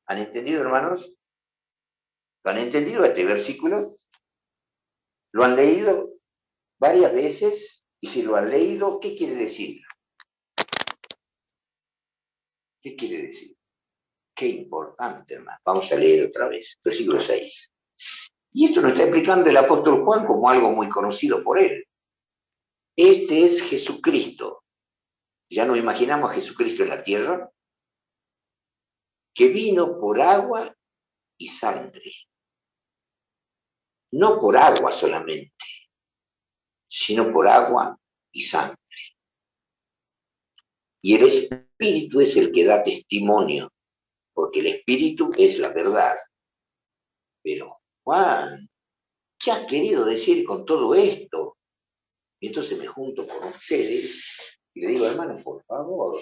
¿Han entendido, hermanos? ¿Lo han entendido este versículo? ¿Lo han leído varias veces? Y si lo han leído, ¿qué quiere decir? ¿Qué quiere decir? Qué importante, hermano. Vamos a leer otra vez, versículo 6. Y esto nos está explicando el apóstol Juan como algo muy conocido por él. Este es Jesucristo. Ya nos imaginamos a Jesucristo en la tierra, que vino por agua y sangre. No por agua solamente, sino por agua y sangre. Y el Espíritu es el que da testimonio, porque el Espíritu es la verdad. Pero, Juan, ¿qué has querido decir con todo esto? Y entonces me junto con ustedes y le digo, hermano, por favor,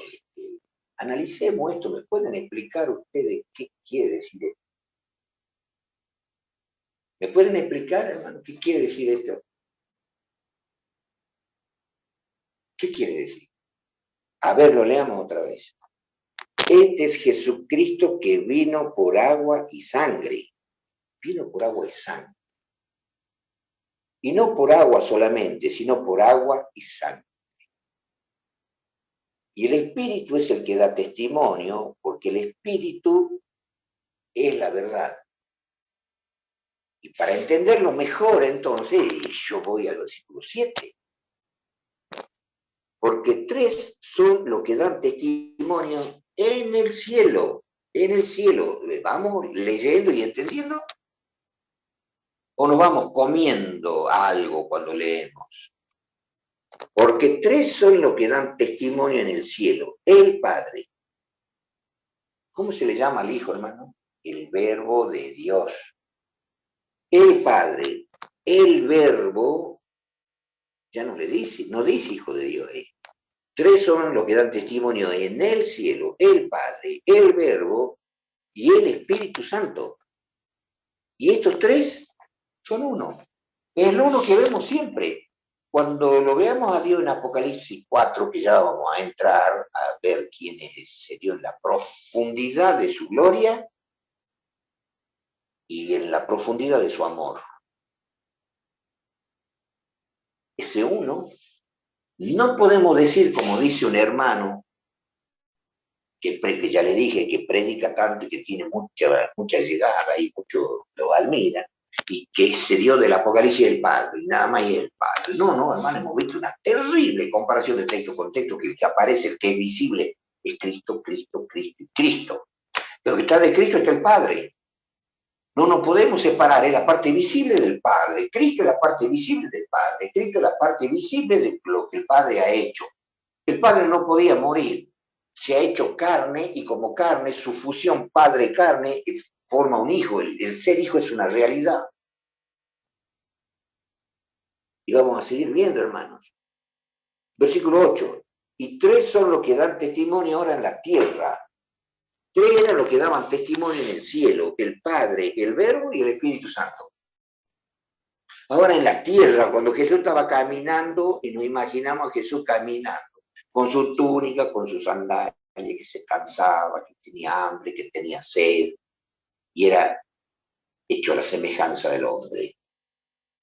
analicemos esto. ¿Me pueden explicar ustedes qué quiere decir esto? ¿Me pueden explicar, hermano, qué quiere decir esto? ¿Qué quiere decir? A ver, lo leamos otra vez. Este es Jesucristo que vino por agua y sangre. Vino por agua y sangre. Y no por agua solamente, sino por agua y sangre. Y el Espíritu es el que da testimonio, porque el Espíritu es la verdad. Y para entenderlo mejor, entonces, yo voy al versículo 7. Porque tres son los que dan testimonio en el cielo. En el cielo. ¿Vamos leyendo y entendiendo? ¿O nos vamos comiendo algo cuando leemos? Porque tres son los que dan testimonio en el cielo. El Padre. ¿Cómo se le llama al Hijo, hermano? El Verbo de Dios. El Padre, el Verbo, ya no le dice, no dice Hijo de Dios. Tres son los que dan testimonio en el cielo: el Padre, el Verbo y el Espíritu Santo. Y estos tres son uno. Es el uno que vemos siempre. Cuando lo veamos a Dios en Apocalipsis 4, que ya vamos a entrar a ver quién es Dios en la profundidad de su gloria y en la profundidad de su amor. Ese uno, no podemos decir, como dice un hermano, que ya le dije, que predica tanto y que tiene mucha llegada y mucho lo admira, y que se dio del Apocalipsis del Padre, y nada más y el Padre. No, hermano, hemos visto una terrible comparación de texto con texto, que aparece, el que es visible, es Cristo, Cristo, Cristo y Cristo. Lo que está de Cristo está el Padre. No nos podemos separar, es la parte visible del Padre. Cristo es la parte visible del Padre. Cristo es la parte visible de lo que el Padre ha hecho. El Padre no podía morir se ha hecho carne y como carne, su fusión padre-carne forma un hijo. El ser hijo es una realidad. Y vamos a seguir viendo, hermanos. Versículo 8. Y tres son los que dan testimonio ahora en la tierra. Tres eran los que daban testimonio en el cielo: el Padre, el Verbo y el Espíritu Santo. Ahora en la tierra, cuando Jesús estaba caminando, y nos imaginamos a Jesús caminando, con su túnica, con sus sandalias, que se cansaba, que tenía hambre, que tenía sed, y era hecho a la semejanza del hombre.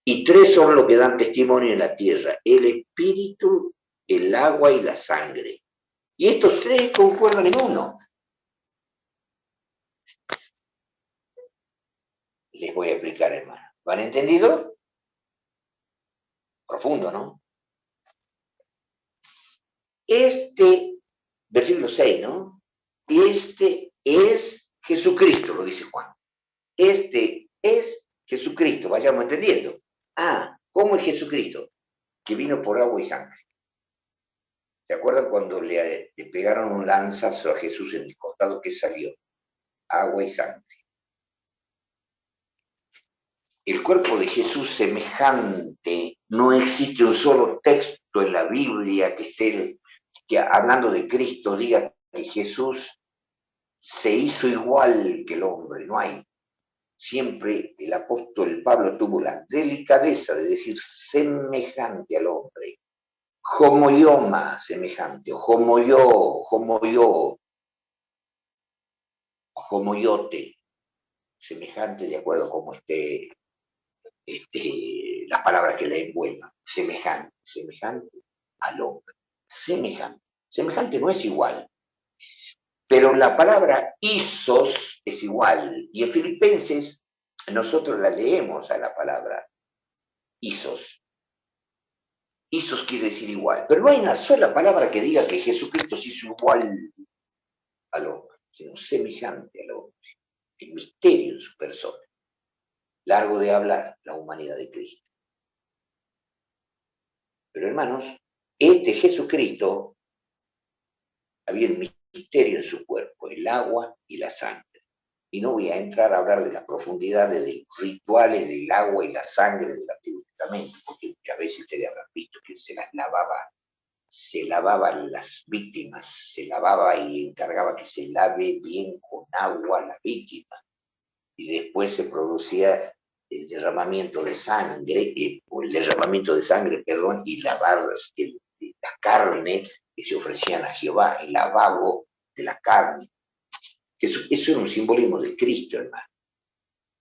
Y tres son los que dan testimonio en la tierra: el Espíritu, el agua y la sangre. Y estos tres concuerdan en uno. Les voy a explicar, hermano. ¿Lo han entendido? Profundo, ¿no? Versículo 6, ¿no? Este es Jesucristo, lo dice Juan. Este es Jesucristo, vayamos entendiendo. Ah, ¿cómo es Jesucristo? Que vino por agua y sangre. ¿Se acuerdan cuando le pegaron un lanzazo a Jesús en el costado? Que salió agua y sangre. El cuerpo de Jesús semejante, no existe un solo texto en la Biblia que esté, que hablando de Cristo, diga que Jesús se hizo igual que el hombre, no hay. Siempre el apóstol Pablo tuvo la delicadeza de decir semejante al hombre. Homoioma, semejante, o homoiote, semejante de acuerdo a cómo esté las palabras que le envuelvan. Semejante al hombre. Semejante no es igual. Pero la palabra isos es igual. Y en Filipenses nosotros la leemos a la palabra isos. Isos quiere decir igual. Pero no hay una sola palabra que diga que Jesucristo se hizo igual al hombre, sino semejante al hombre. El misterio en su persona. Largo de hablar la humanidad de Cristo. Pero hermanos, este Jesucristo, había un misterio en su cuerpo: el agua y la sangre. Y no voy a entrar a hablar de las profundidades de los rituales del agua y la sangre del Antiguo Testamento, porque muchas veces ustedes habrán visto que se lavaban las víctimas, se lavaba y encargaba que se lave bien con agua la víctima. Y después se producía el derramamiento de sangre, y lavar la carne que se ofrecían a Jehová, el lavabo de la carne. Eso era un simbolismo de Cristo, hermano.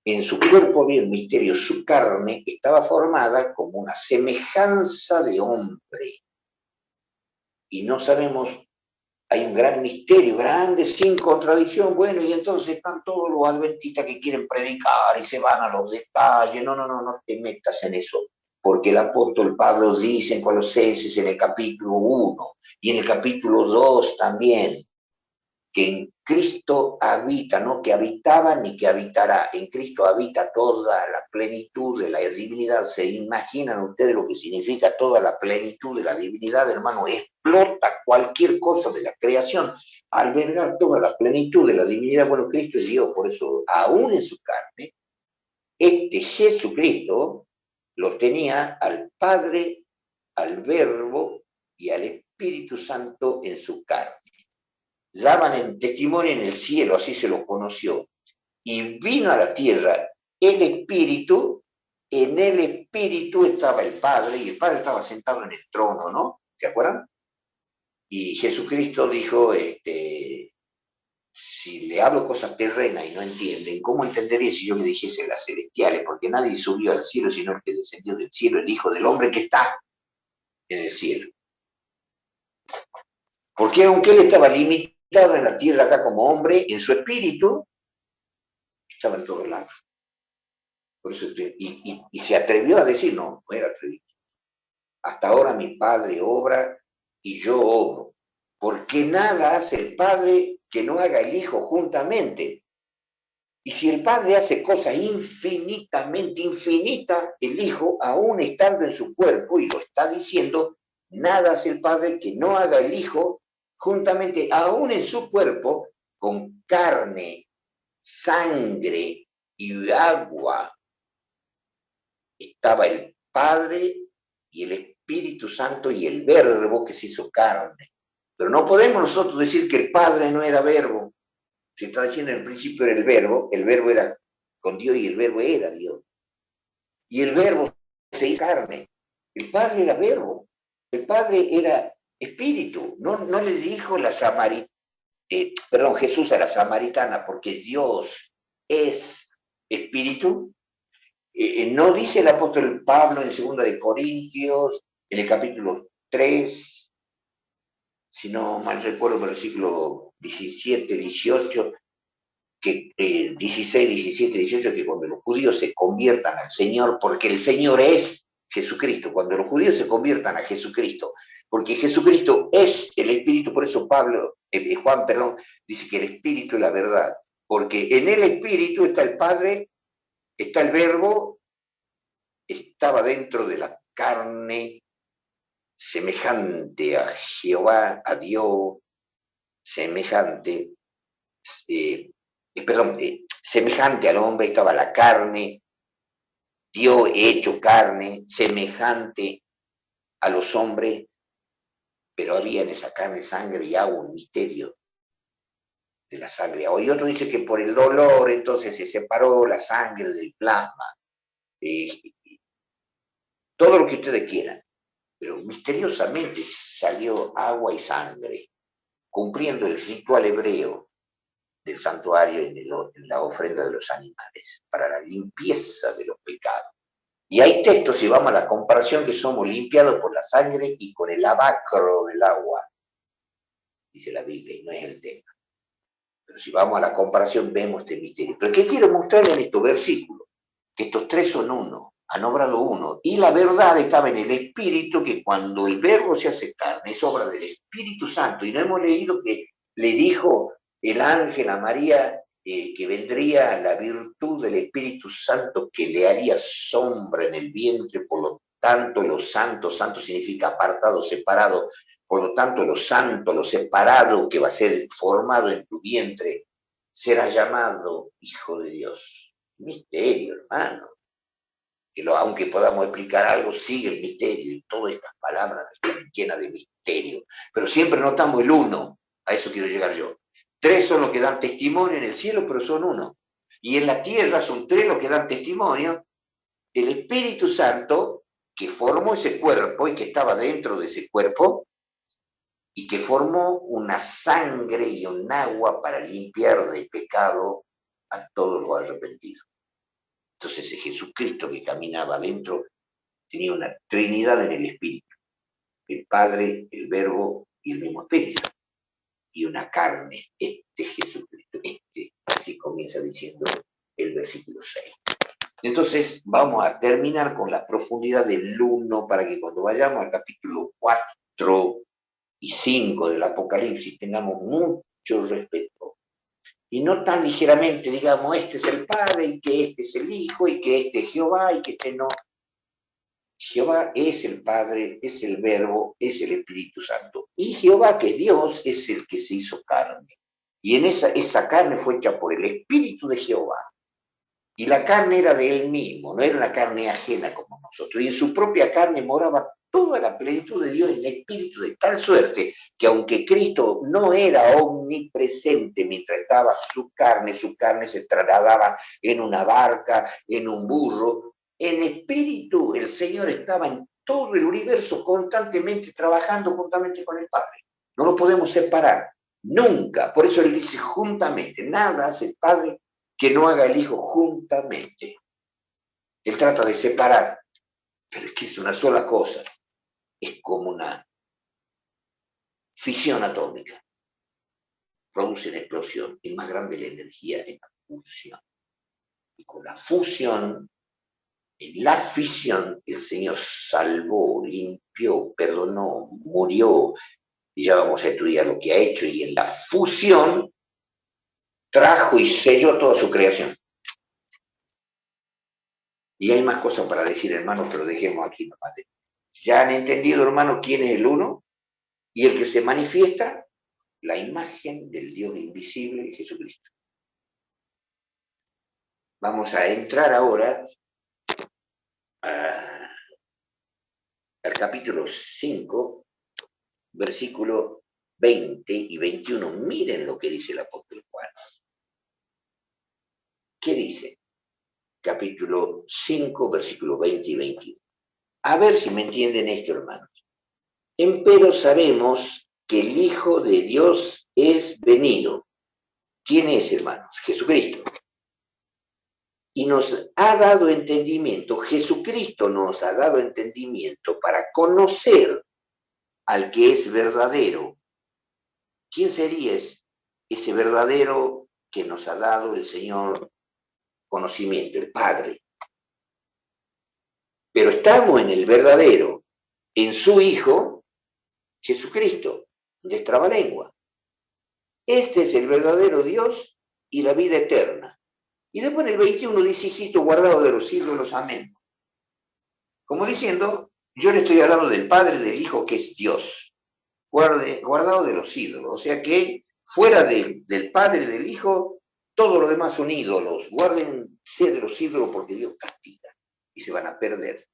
En su cuerpo había un misterio: su carne estaba formada como una semejanza de hombre. Y no sabemos, hay un gran misterio, grande, sin contradicción. Bueno, y entonces están todos los adventistas que quieren predicar y se van a los detalles. No te metas en eso. Porque el apóstol Pablo dice en Colosenses, en el capítulo 1 y en el capítulo 2 también, que en Cristo habita, no que habitaba ni que habitará. En Cristo habita toda la plenitud de la divinidad. ¿Se imaginan ustedes lo que significa toda la plenitud de la divinidad, hermano? Explota cualquier cosa de la creación. Albergar toda la plenitud de la divinidad. Bueno, Cristo es Dios, por eso aún en su carne, este Jesucristo lo tenía al Padre, al Verbo y al Espíritu Santo en su carne. Daban en testimonio en el cielo, así se lo conoció. Y vino a la tierra el Espíritu, en el Espíritu estaba el Padre, y el Padre estaba sentado en el trono, ¿no? ¿Se acuerdan? Y Jesucristo dijo, si le hablo cosas terrenas y no entienden, ¿cómo entendería si yo le dijese las celestiales? Porque nadie subió al cielo sino el que descendió del cielo, el Hijo del Hombre que está en el cielo. Porque aunque él estaba limitado en la tierra acá como hombre, en su espíritu estaba en todos lados. Por eso, y se atrevió a decir: no era atrevido. Hasta ahora mi Padre obra y yo obro. Porque nada hace el Padre que no haga el Hijo juntamente. Y si el Padre hace cosas infinitamente infinitas, el Hijo, aún estando en su cuerpo, y lo está diciendo, nada hace el Padre que no haga el Hijo juntamente, aún en su cuerpo, con carne, sangre y agua, estaba el Padre y el Espíritu Santo y el Verbo que se hizo carne. Pero no podemos nosotros decir que el Padre no era Verbo. Se está diciendo en el principio era el Verbo era con Dios y el Verbo era Dios. Y el Verbo se hizo carne. El Padre era Verbo. El Padre era Espíritu. No le dijo Jesús a la samaritana, porque Dios es Espíritu. No dice el apóstol Pablo en 2 de Corintios, en el capítulo 3, si no mal recuerdo, versículo 17, 18, que 16, 17, 18, que cuando los judíos se conviertan al Señor, porque el Señor es Jesucristo, cuando los judíos se conviertan a Jesucristo, porque Jesucristo es el Espíritu, por eso Juan, dice que el Espíritu es la verdad, porque en el Espíritu está el Padre, está el Verbo, estaba dentro de la carne, semejante a Jehová, a Dios, semejante, semejante al hombre, estaba la carne, Dios hecho carne, semejante a los hombres, pero había en esa carne sangre y agua un misterio de la sangre. Y otro dice que por el dolor entonces se separó la sangre del plasma, todo lo que ustedes quieran, pero misteriosamente salió agua y sangre, cumpliendo el ritual hebreo del santuario en la ofrenda de los animales, para la limpieza de los pecados. Y hay textos, si vamos a la comparación, que somos limpiados por la sangre y con el lavacro del agua, dice la Biblia, y no es el tema. Pero si vamos a la comparación, vemos este misterio. ¿Pero qué quiero mostrar en estos versículos? Que estos tres son uno, han obrado uno. Y la verdad estaba en el Espíritu, que cuando el Verbo se hace carne, es obra del Espíritu Santo. Y no hemos leído que le dijo el ángel a María que vendría la virtud del Espíritu Santo que le haría sombra en el vientre, por lo tanto lo santo, santo significa apartado, separado, por lo tanto lo santo, lo separado que va a ser formado en tu vientre, será llamado Hijo de Dios. Misterio, hermano. Aunque podamos explicar algo, sigue el misterio y todas estas palabras están llenas de misterio. Pero siempre notamos el uno, a eso quiero llegar yo. Tres son los que dan testimonio en el cielo, pero son uno. Y en la tierra son tres los que dan testimonio. El Espíritu Santo, que formó ese cuerpo y que estaba dentro de ese cuerpo, y que formó una sangre y un agua para limpiar de pecado a todos los arrepentidos. Entonces Jesucristo que caminaba adentro tenía una trinidad en el Espíritu, el Padre, el Verbo y el mismo Espíritu, y una carne, Jesucristo, así comienza diciendo el versículo 6. Entonces vamos a terminar con la profundidad del 1 para que cuando vayamos al capítulo 4 y 5 del Apocalipsis tengamos mucho respeto. Y no tan ligeramente digamos, este es el Padre, y que este es el Hijo, y que este es Jehová, y que este no. Jehová es el Padre, es el Verbo, es el Espíritu Santo. Y Jehová, que es Dios, es el que se hizo carne. Y en esa carne fue hecha por el Espíritu de Jehová. Y la carne era de él mismo, no era una carne ajena como nosotros. Y en su propia carne moraba toda la plenitud de Dios en el Espíritu, de tal suerte que aunque Cristo no era omnipresente mientras estaba su carne se trasladaba en una barca, en un burro, en espíritu el Señor estaba en todo el universo constantemente trabajando juntamente con el Padre. No lo podemos separar, nunca. Por eso él dice juntamente, nada hace el Padre que no haga el Hijo juntamente. Él trata de separar, pero es que es una sola cosa. Es como una fisión atómica. Produce una explosión. Es más grande la energía en la fusión. Y con la fusión, en la fisión, el Señor salvó, limpió, perdonó, murió. Y ya vamos a estudiar lo que ha hecho. Y en la fusión, trajo y selló toda su creación. Y hay más cosas para decir, hermanos, pero dejemos aquí nomás. Ya han entendido, hermanos, quién es el uno y el que se manifiesta. la imagen del Dios invisible, Jesucristo. Vamos a entrar ahora al capítulo 5, versículo 20 y 21. Miren lo que dice el apóstol Juan. ¿Qué dice? Capítulo 5, versículo 20 y 21. A ver si me entienden esto, hermanos. Empero sabemos que el Hijo de Dios es venido. ¿Quién es, hermanos? Jesucristo. Y nos ha dado entendimiento, Jesucristo nos ha dado entendimiento para conocer al que es verdadero. ¿Quién sería ese verdadero que nos ha dado el Señor conocimiento? El Padre. Pero estamos en el verdadero, en su Hijo, Jesucristo, de trabalengua. Este es el verdadero Dios y la vida eterna. Y después en el 21 dice, hijito guardado de los siglos, amén. Como diciendo, yo le estoy hablando del Padre, del Hijo, que es Dios, guardado de los ídolos. O sea que fuera del Padre y del Hijo, todo lo demás son ídolos. Guárdense de los ídolos porque Dios castiga y se van a perder.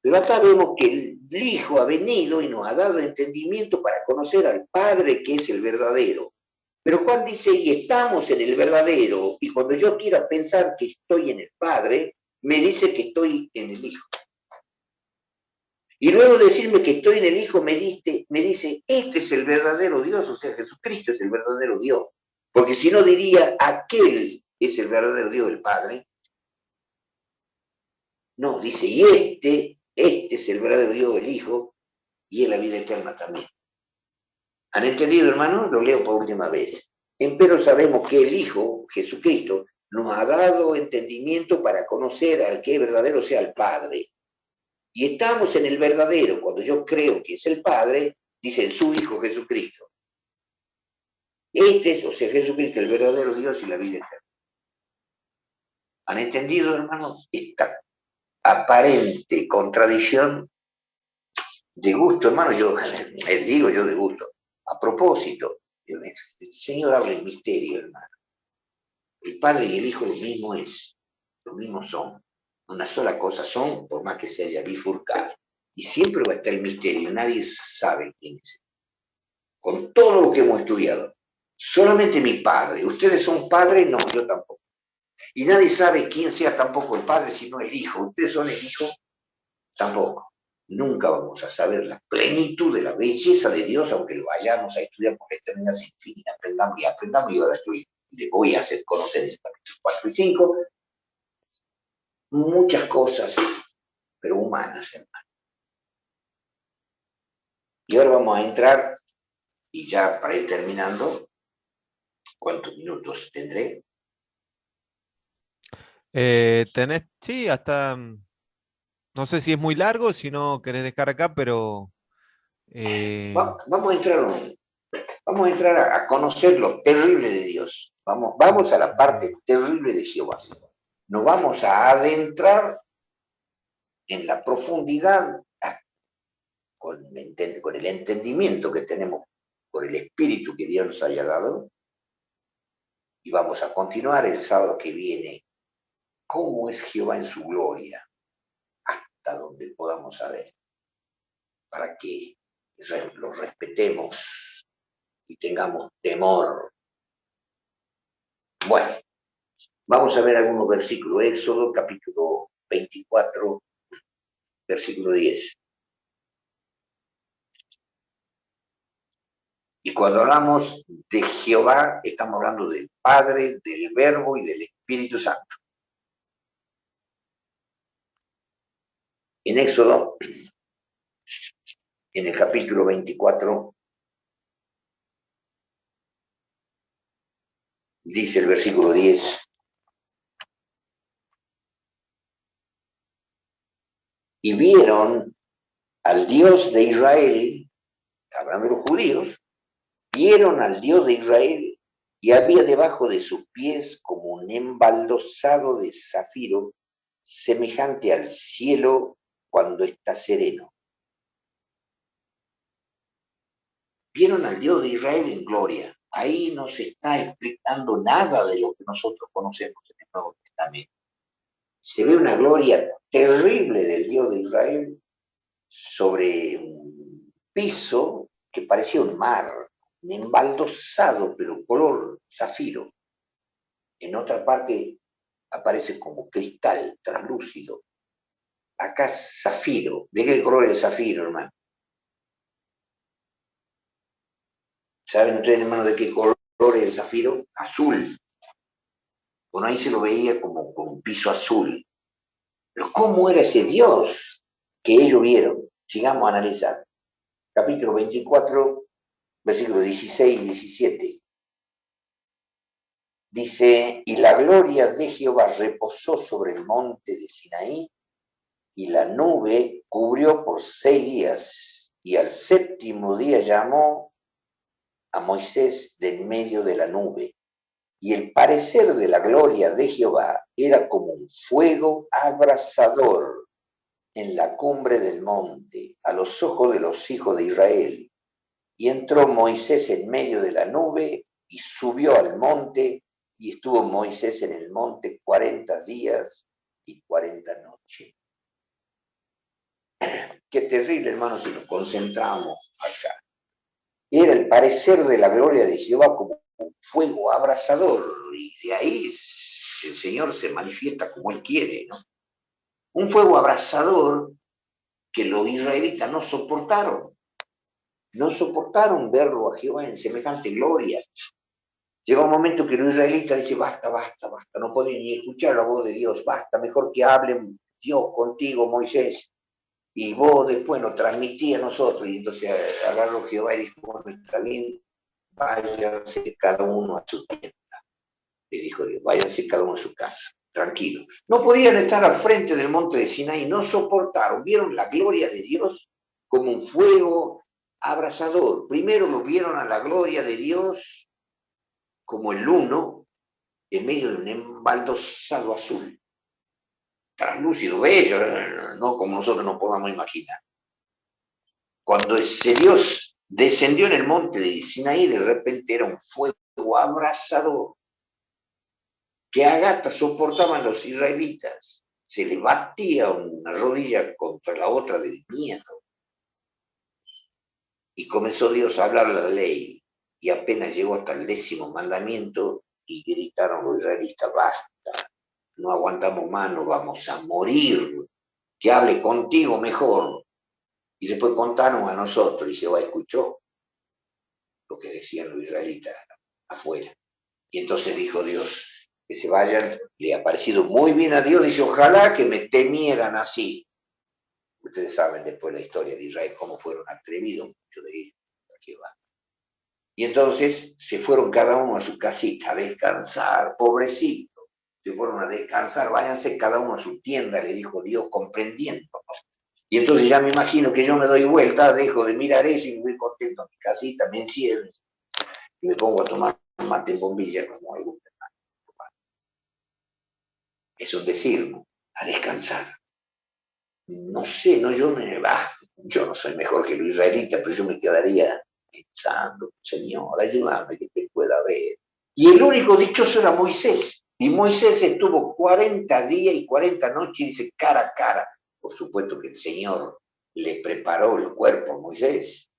Pero acá vemos que el Hijo ha venido y nos ha dado entendimiento para conocer al Padre, que es el verdadero. Pero Juan dice, y estamos en el verdadero, y cuando yo quiera pensar que estoy en el Padre, me dice que estoy en el Hijo. Y luego de decirme que estoy en el Hijo, me dice, este es el verdadero Dios, o sea, Jesucristo es el verdadero Dios. Porque si no diría, aquel es el verdadero Dios, el Padre. No, dice, y este es el verdadero Dios, el Hijo, y es la vida eterna también. ¿Han entendido, hermanos? Lo leo por última vez. Empero sabemos que el Hijo, Jesucristo, nos ha dado entendimiento para conocer al que es verdadero, sea el Padre. Y estamos en el verdadero, cuando yo creo que es el Padre, dice en su Hijo Jesucristo. Este es, o sea, Jesucristo, el verdadero Dios y la vida eterna. ¿Han entendido, hermanos? Esta aparente contradicción de gusto, hermano, yo les digo yo de gusto. A propósito, el Señor habla en misterio, hermano. El Padre y el Hijo lo mismo es, lo mismo son. Una sola cosa son, por más que se haya bifurcado. Y siempre va a estar el misterio, nadie sabe quién es. Con todo lo que hemos estudiado. Solamente mi Padre. ¿Ustedes son padres? No, yo tampoco. Y nadie sabe quién sea tampoco el Padre, sino el Hijo. ¿Ustedes son el Hijo? Tampoco. Nunca vamos a saber la plenitud de la belleza de Dios, aunque lo vayamos a estudiar por la eternidad sin fin, aprendamos, y ahora le voy a hacer conocer en el capítulo 4 y 5 muchas cosas, pero humanas, hermano. Y ahora vamos a entrar, y ya para ir terminando, ¿cuántos minutos tendré? Sí, hasta, no sé si es muy largo, si no querés dejar acá, pero Vamos a entrar, vamos a, entrar a conocer lo terrible de Dios. Vamos a la parte terrible de Jehová. Nos vamos a adentrar en la profundidad con el entendimiento que tenemos por el espíritu que Dios nos haya dado. Y vamos a continuar el sábado que viene. ¿Cómo es Jehová en su gloria? Hasta donde podamos saber. Para que lo respetemos y tengamos temor. Bueno, vamos a ver algunos versículos. Éxodo, capítulo 24, versículo 10. Y cuando hablamos de Jehová, estamos hablando del Padre, del Verbo y del Espíritu Santo. En Éxodo, en el capítulo 24, dice el versículo 10, y vieron al Dios de Israel, hablando de los judíos, vieron al Dios de Israel y había debajo de sus pies como un embaldosado de zafiro, semejante al cielo cuando está sereno. vieron al Dios de Israel en gloria. Ahí no se está explicando nada de lo que nosotros conocemos en el Nuevo Testamento. Se ve una gloria terrible del Dios de Israel sobre un piso que parecía un mar, embaldosado, pero color zafiro. En otra parte aparece como cristal translúcido. Acá zafiro. ¿De qué color es el zafiro, hermano? ¿Saben ustedes, hermano, de qué color es el zafiro? Azul. Bueno, ahí se lo veía como con un piso azul. Pero ¿cómo era ese Dios que ellos vieron? Sigamos a analizar. Capítulo 24, versículos 16 y 17. Dice, y la gloria de Jehová reposó sobre el monte de Sinaí, y la nube cubrió por 6 días, y al séptimo día llamó a Moisés de en medio de la nube. Y el parecer de la gloria de Jehová era como un fuego abrasador en la cumbre del monte, a los ojos de los hijos de Israel. Y entró Moisés en medio de la nube y subió al monte, y estuvo Moisés en el monte 40 días y 40 noches. Qué terrible, hermanos, si nos concentramos acá. Era el parecer de la gloria de Jehová como un fuego abrasador, y de ahí el Señor se manifiesta como Él quiere, ¿no? Un fuego abrasador que los israelitas no soportaron. No soportaron verlo a Jehová en semejante gloria. Llega un momento que los israelitas dicen, basta, basta, basta, no pueden ni escuchar la voz de Dios, basta, mejor que hable Dios contigo, Moisés, y vos después nos transmití a nosotros. Y entonces agarró Jehová y dijo, bueno, está bien, váyanse cada uno a su tienda. Les dijo Dios, váyanse cada uno a su casa, tranquilo. No podían estar al frente del monte de Sinaí, no soportaron, vieron la gloria de Dios como un fuego abrasador. Primero lo vieron a la gloria de Dios como el uno en medio de un embaldosado azul, translúcido, bello, no como nosotros nos podamos imaginar. Cuando ese Dios descendió en el monte de Sinaí, de repente era un fuego abrasador que a gata soportaban los israelitas. Se le batía una rodilla contra la otra del miedo. Y comenzó Dios a hablar la ley, y apenas llegó hasta el 10º mandamiento, y gritaron los israelitas, basta, no aguantamos más, nos vamos a morir, que hable contigo mejor. Y después contaron a nosotros, y Jehová escuchó lo que decían los israelitas afuera. Y entonces dijo Dios, que se vayan, le ha parecido muy bien a Dios, dice, ojalá que me temieran así. Ustedes saben después la historia de Israel, cómo fueron atrevidos muchos de ellos. Y entonces se fueron cada uno a su casita a descansar, pobrecito. Se fueron a descansar, váyanse cada uno a su tienda, le dijo Dios, comprendiendo. Y entonces ya me imagino que yo me doy vuelta, dejo de mirar eso y me voy contento a mi casita, me encierro y me pongo a tomar mate en bombilla como algún hermano. Es un decir, ¿no? A descansar. No sé, no, yo no soy mejor que los israelitas, pero yo me quedaría pensando, Señor, ayúdame que te pueda ver. Y el único dichoso era Moisés. Y Moisés estuvo 40 días y 40 noches, dice, cara a cara. Por supuesto que el Señor le preparó el cuerpo a Moisés,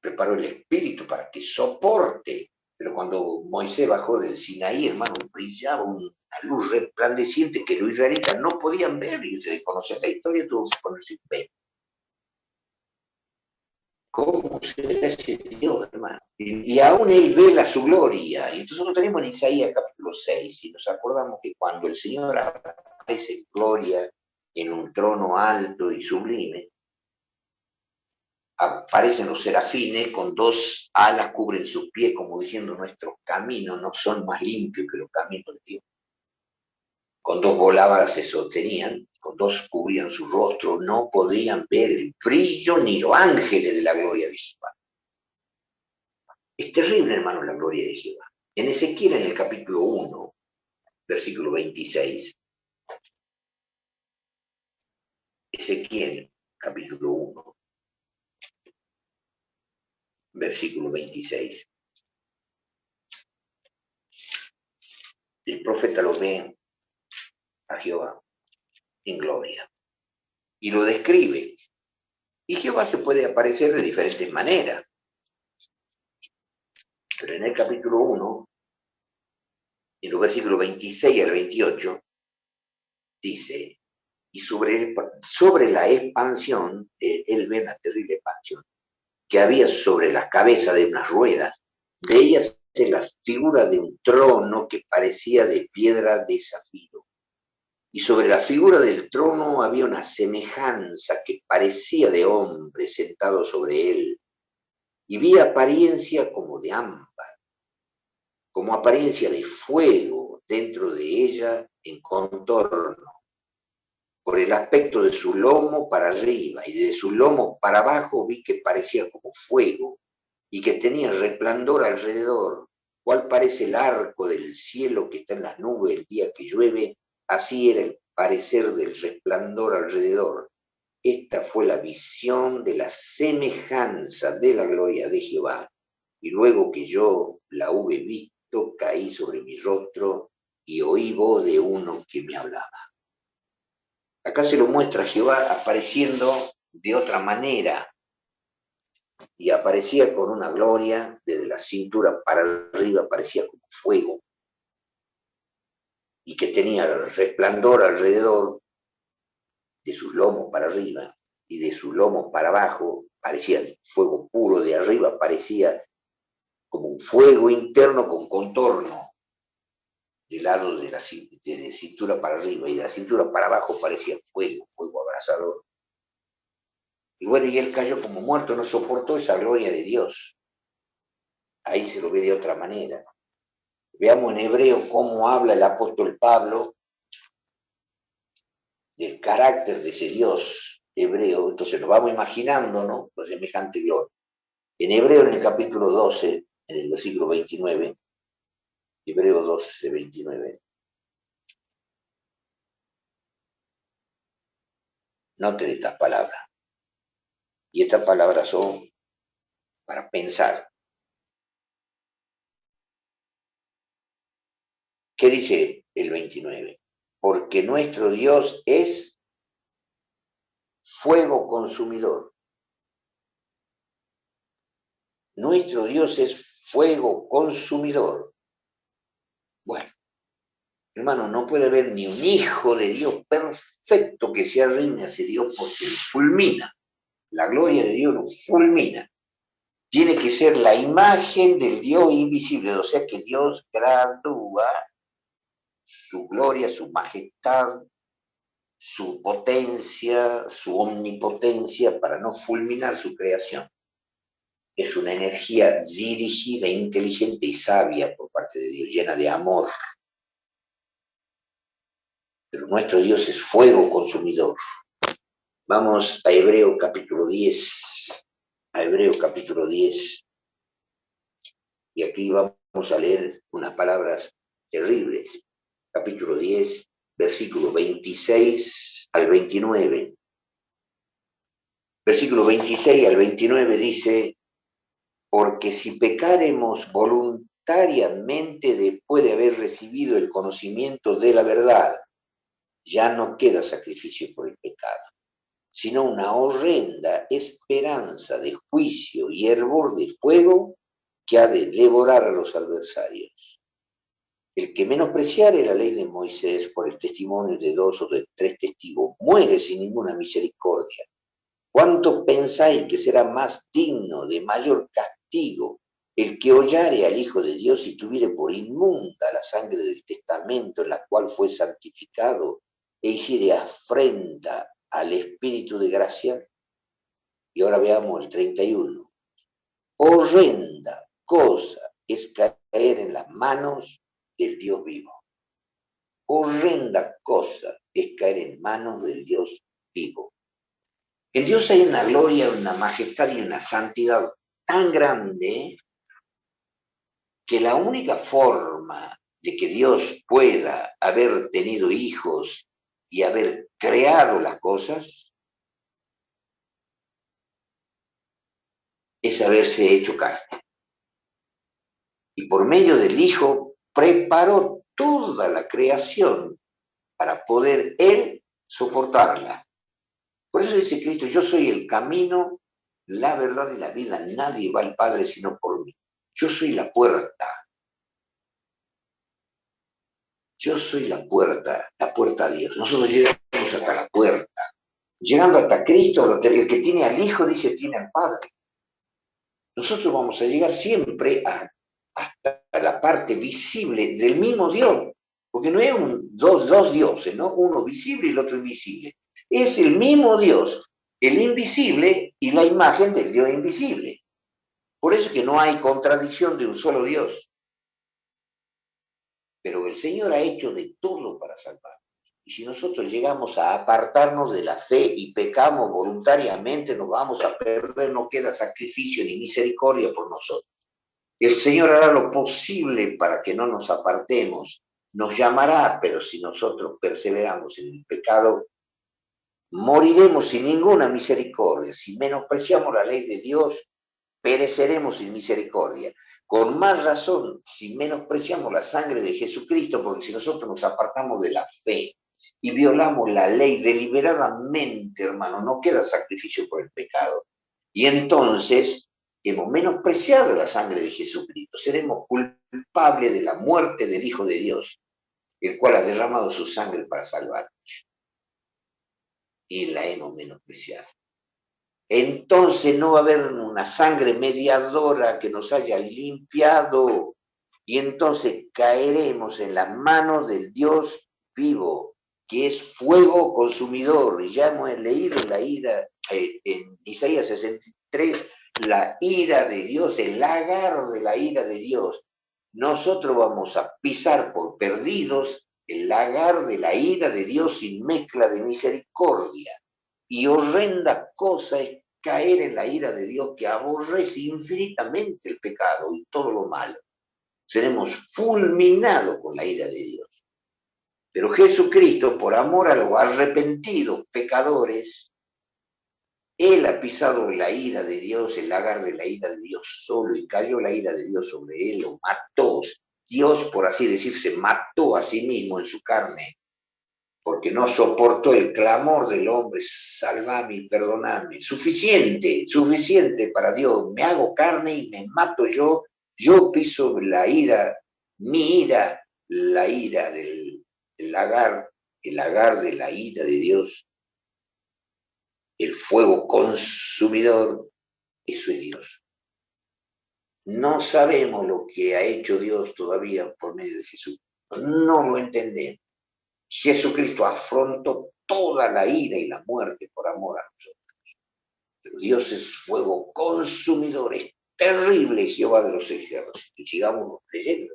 preparó el espíritu para que soporte. Pero cuando Moisés bajó del Sinaí, hermano, brillaba una luz resplandeciente que los israelitas no podían ver. Y ustedes conocen la historia, tuvo que ponerse en ver. ¿Cómo será ese Dios, hermano? Y aún él vela su gloria. Y entonces lo tenemos en Isaías capítulo 6, y nos acordamos que cuando el Señor aparece en gloria en un trono alto y sublime, aparecen los serafines con 2 alas, cubren sus pies, como diciendo, nuestros caminos no son más limpios que los caminos de Dios. Con 2 volaban, se sostenían, con 2 cubrían su rostro, no podían ver el brillo ni los ángeles de la gloria de Jehová. Es terrible, hermano, la gloria de Jehová. En Ezequiel, en el capítulo 1, versículo 26, Ezequiel, capítulo 1, versículo 26. El profeta lo ve a Jehová en gloria y lo describe. Y Jehová se puede aparecer de diferentes maneras. Pero en el capítulo 1, en los versículos 26 al 28, dice, y sobre la expansión, él ve una terrible expansión, que había sobre la cabeza de unas ruedas. Veíase la figura de un trono que parecía de piedra de zafiro. Y sobre la figura del trono había una semejanza que parecía de hombre sentado sobre él. Y vi apariencia como de ámbar, como apariencia de fuego dentro de ella en contorno, por el aspecto de su lomo para arriba y de su lomo para abajo vi que parecía como fuego y que tenía resplandor alrededor, cual parece el arco del cielo que está en las nubes el día que llueve, así era el parecer del resplandor alrededor. Esta fue la visión de la semejanza de la gloria de Jehová. Y luego que yo la hube visto, caí sobre mi rostro y oí voz de uno que me hablaba. Acá se lo muestra a Jehová apareciendo de otra manera y aparecía con una gloria desde la cintura para arriba, parecía como fuego y que tenía resplandor alrededor de sus lomos para arriba y de su lomo para abajo, parecía fuego puro, de arriba parecía como un fuego interno con contorno, del lado de desde cintura para arriba y de la cintura para abajo parecía fuego, fuego abrasador. Y bueno, y él cayó como muerto, no soportó esa gloria de Dios. Ahí se lo ve de otra manera. Veamos en hebreo cómo habla el apóstol Pablo del carácter de ese Dios hebreo. Entonces nos vamos imaginando, ¿no?, la semejante gloria. En hebreo, en el capítulo 12, en el versículo 29, Hebreo 12, 29. Noten estas palabras. Y estas palabras son para pensar. ¿Qué dice el 29? Porque nuestro Dios es fuego consumidor. Nuestro Dios es fuego consumidor. Bueno, hermano, no puede haber ni un hijo de Dios perfecto que se arrime a ese Dios porque lo fulmina. La gloria de Dios lo fulmina. Tiene que ser la imagen del Dios invisible, o sea que Dios gradúa su gloria, su majestad, su potencia, su omnipotencia para no fulminar su creación. Es una energía dirigida, inteligente y sabia por parte de Dios, llena de amor. Pero nuestro Dios es fuego consumidor. Vamos a Hebreo capítulo 10. A Hebreo capítulo 10. Y aquí vamos a leer unas palabras terribles. Capítulo 10, versículo 26 al 29. Versículo 26 al 29 dice, porque si pecaremos voluntariamente después de haber recibido el conocimiento de la verdad, ya no queda sacrificio por el pecado, sino una horrenda esperanza de juicio y hervor de fuego que ha de devorar a los adversarios. El que menospreciare la ley de Moisés por el testimonio de 2 o de 3 testigos muere sin ninguna misericordia. ¿Cuánto pensáis que será más digno de mayor castigo el que hollare al Hijo de Dios y tuviere por inmunda la sangre del testamento en la cual fue santificado e hiciere afrenta al Espíritu de gracia? Y ahora veamos el 31. Horrenda cosa es caer en las manos del Dios vivo. Horrenda cosa es caer en manos del Dios vivo. En Dios hay una gloria, una majestad y una santidad tan grande que la única forma de que Dios pueda haber tenido hijos y haber creado las cosas es haberse hecho carne. Y por medio del Hijo preparó toda la creación para poder Él soportarla. Por eso dice Cristo, yo soy el camino, la verdad y la vida. Nadie va al Padre sino por mí. Yo soy la puerta. Yo soy la puerta a Dios. Nosotros llegamos hasta la puerta. Llegando hasta Cristo, el que tiene al Hijo dice tiene al Padre. Nosotros vamos a llegar siempre hasta la parte visible del mismo Dios, porque no es dos dioses, ¿no? Uno visible y el otro invisible. Es el mismo Dios, el invisible y la imagen del Dios invisible. Por eso es que no hay contradicción de un solo Dios. Pero el Señor ha hecho de todo para salvar. Y si nosotros llegamos a apartarnos de la fe y pecamos voluntariamente, nos vamos a perder, no queda sacrificio ni misericordia por nosotros. El Señor hará lo posible para que no nos apartemos, nos llamará, pero si nosotros perseveramos en el pecado, moriremos sin ninguna misericordia. Si menospreciamos la ley de Dios, pereceremos sin misericordia. Con más razón, si menospreciamos la sangre de Jesucristo, porque si nosotros nos apartamos de la fe y violamos la ley deliberadamente, hermano, no queda sacrificio por el pecado. Y entonces hemos menospreciado la sangre de Jesucristo. Seremos culpables de la muerte del Hijo de Dios, el cual ha derramado su sangre para salvarnos. Y la hemos menospreciado. Entonces no va a haber una sangre mediadora que nos haya limpiado y entonces caeremos en las manos del Dios vivo, que es fuego consumidor. Y ya hemos leído la ira en Isaías 63, la ira de Dios, el lagar de la ira de Dios. Nosotros vamos a pisar por perdidos el lagar de la ira de Dios sin mezcla de misericordia. Y horrenda cosa es caer en la ira de Dios que aborrece infinitamente el pecado y todo lo malo. Seremos fulminados con la ira de Dios. Pero Jesucristo, por amor a los arrepentidos pecadores, Él ha pisado la ira de Dios, el lagar de la ira de Dios solo, y cayó la ira de Dios sobre Él, lo mató. Dios, por así decirse, mató a sí mismo en su carne, porque no soportó el clamor del hombre, salvame y perdoname. Suficiente, suficiente para Dios. Me hago carne y me mato yo piso la ira, mi ira, la ira del lagar, el lagar de la ira de Dios, el fuego consumidor, eso es Dios. No sabemos lo que ha hecho Dios todavía por medio de Jesús. No lo entendemos. Jesucristo afrontó toda la ira y la muerte por amor a nosotros. Pero Dios es fuego consumidor, es terrible Jehová de los ejércitos. Y sigamos creyendo.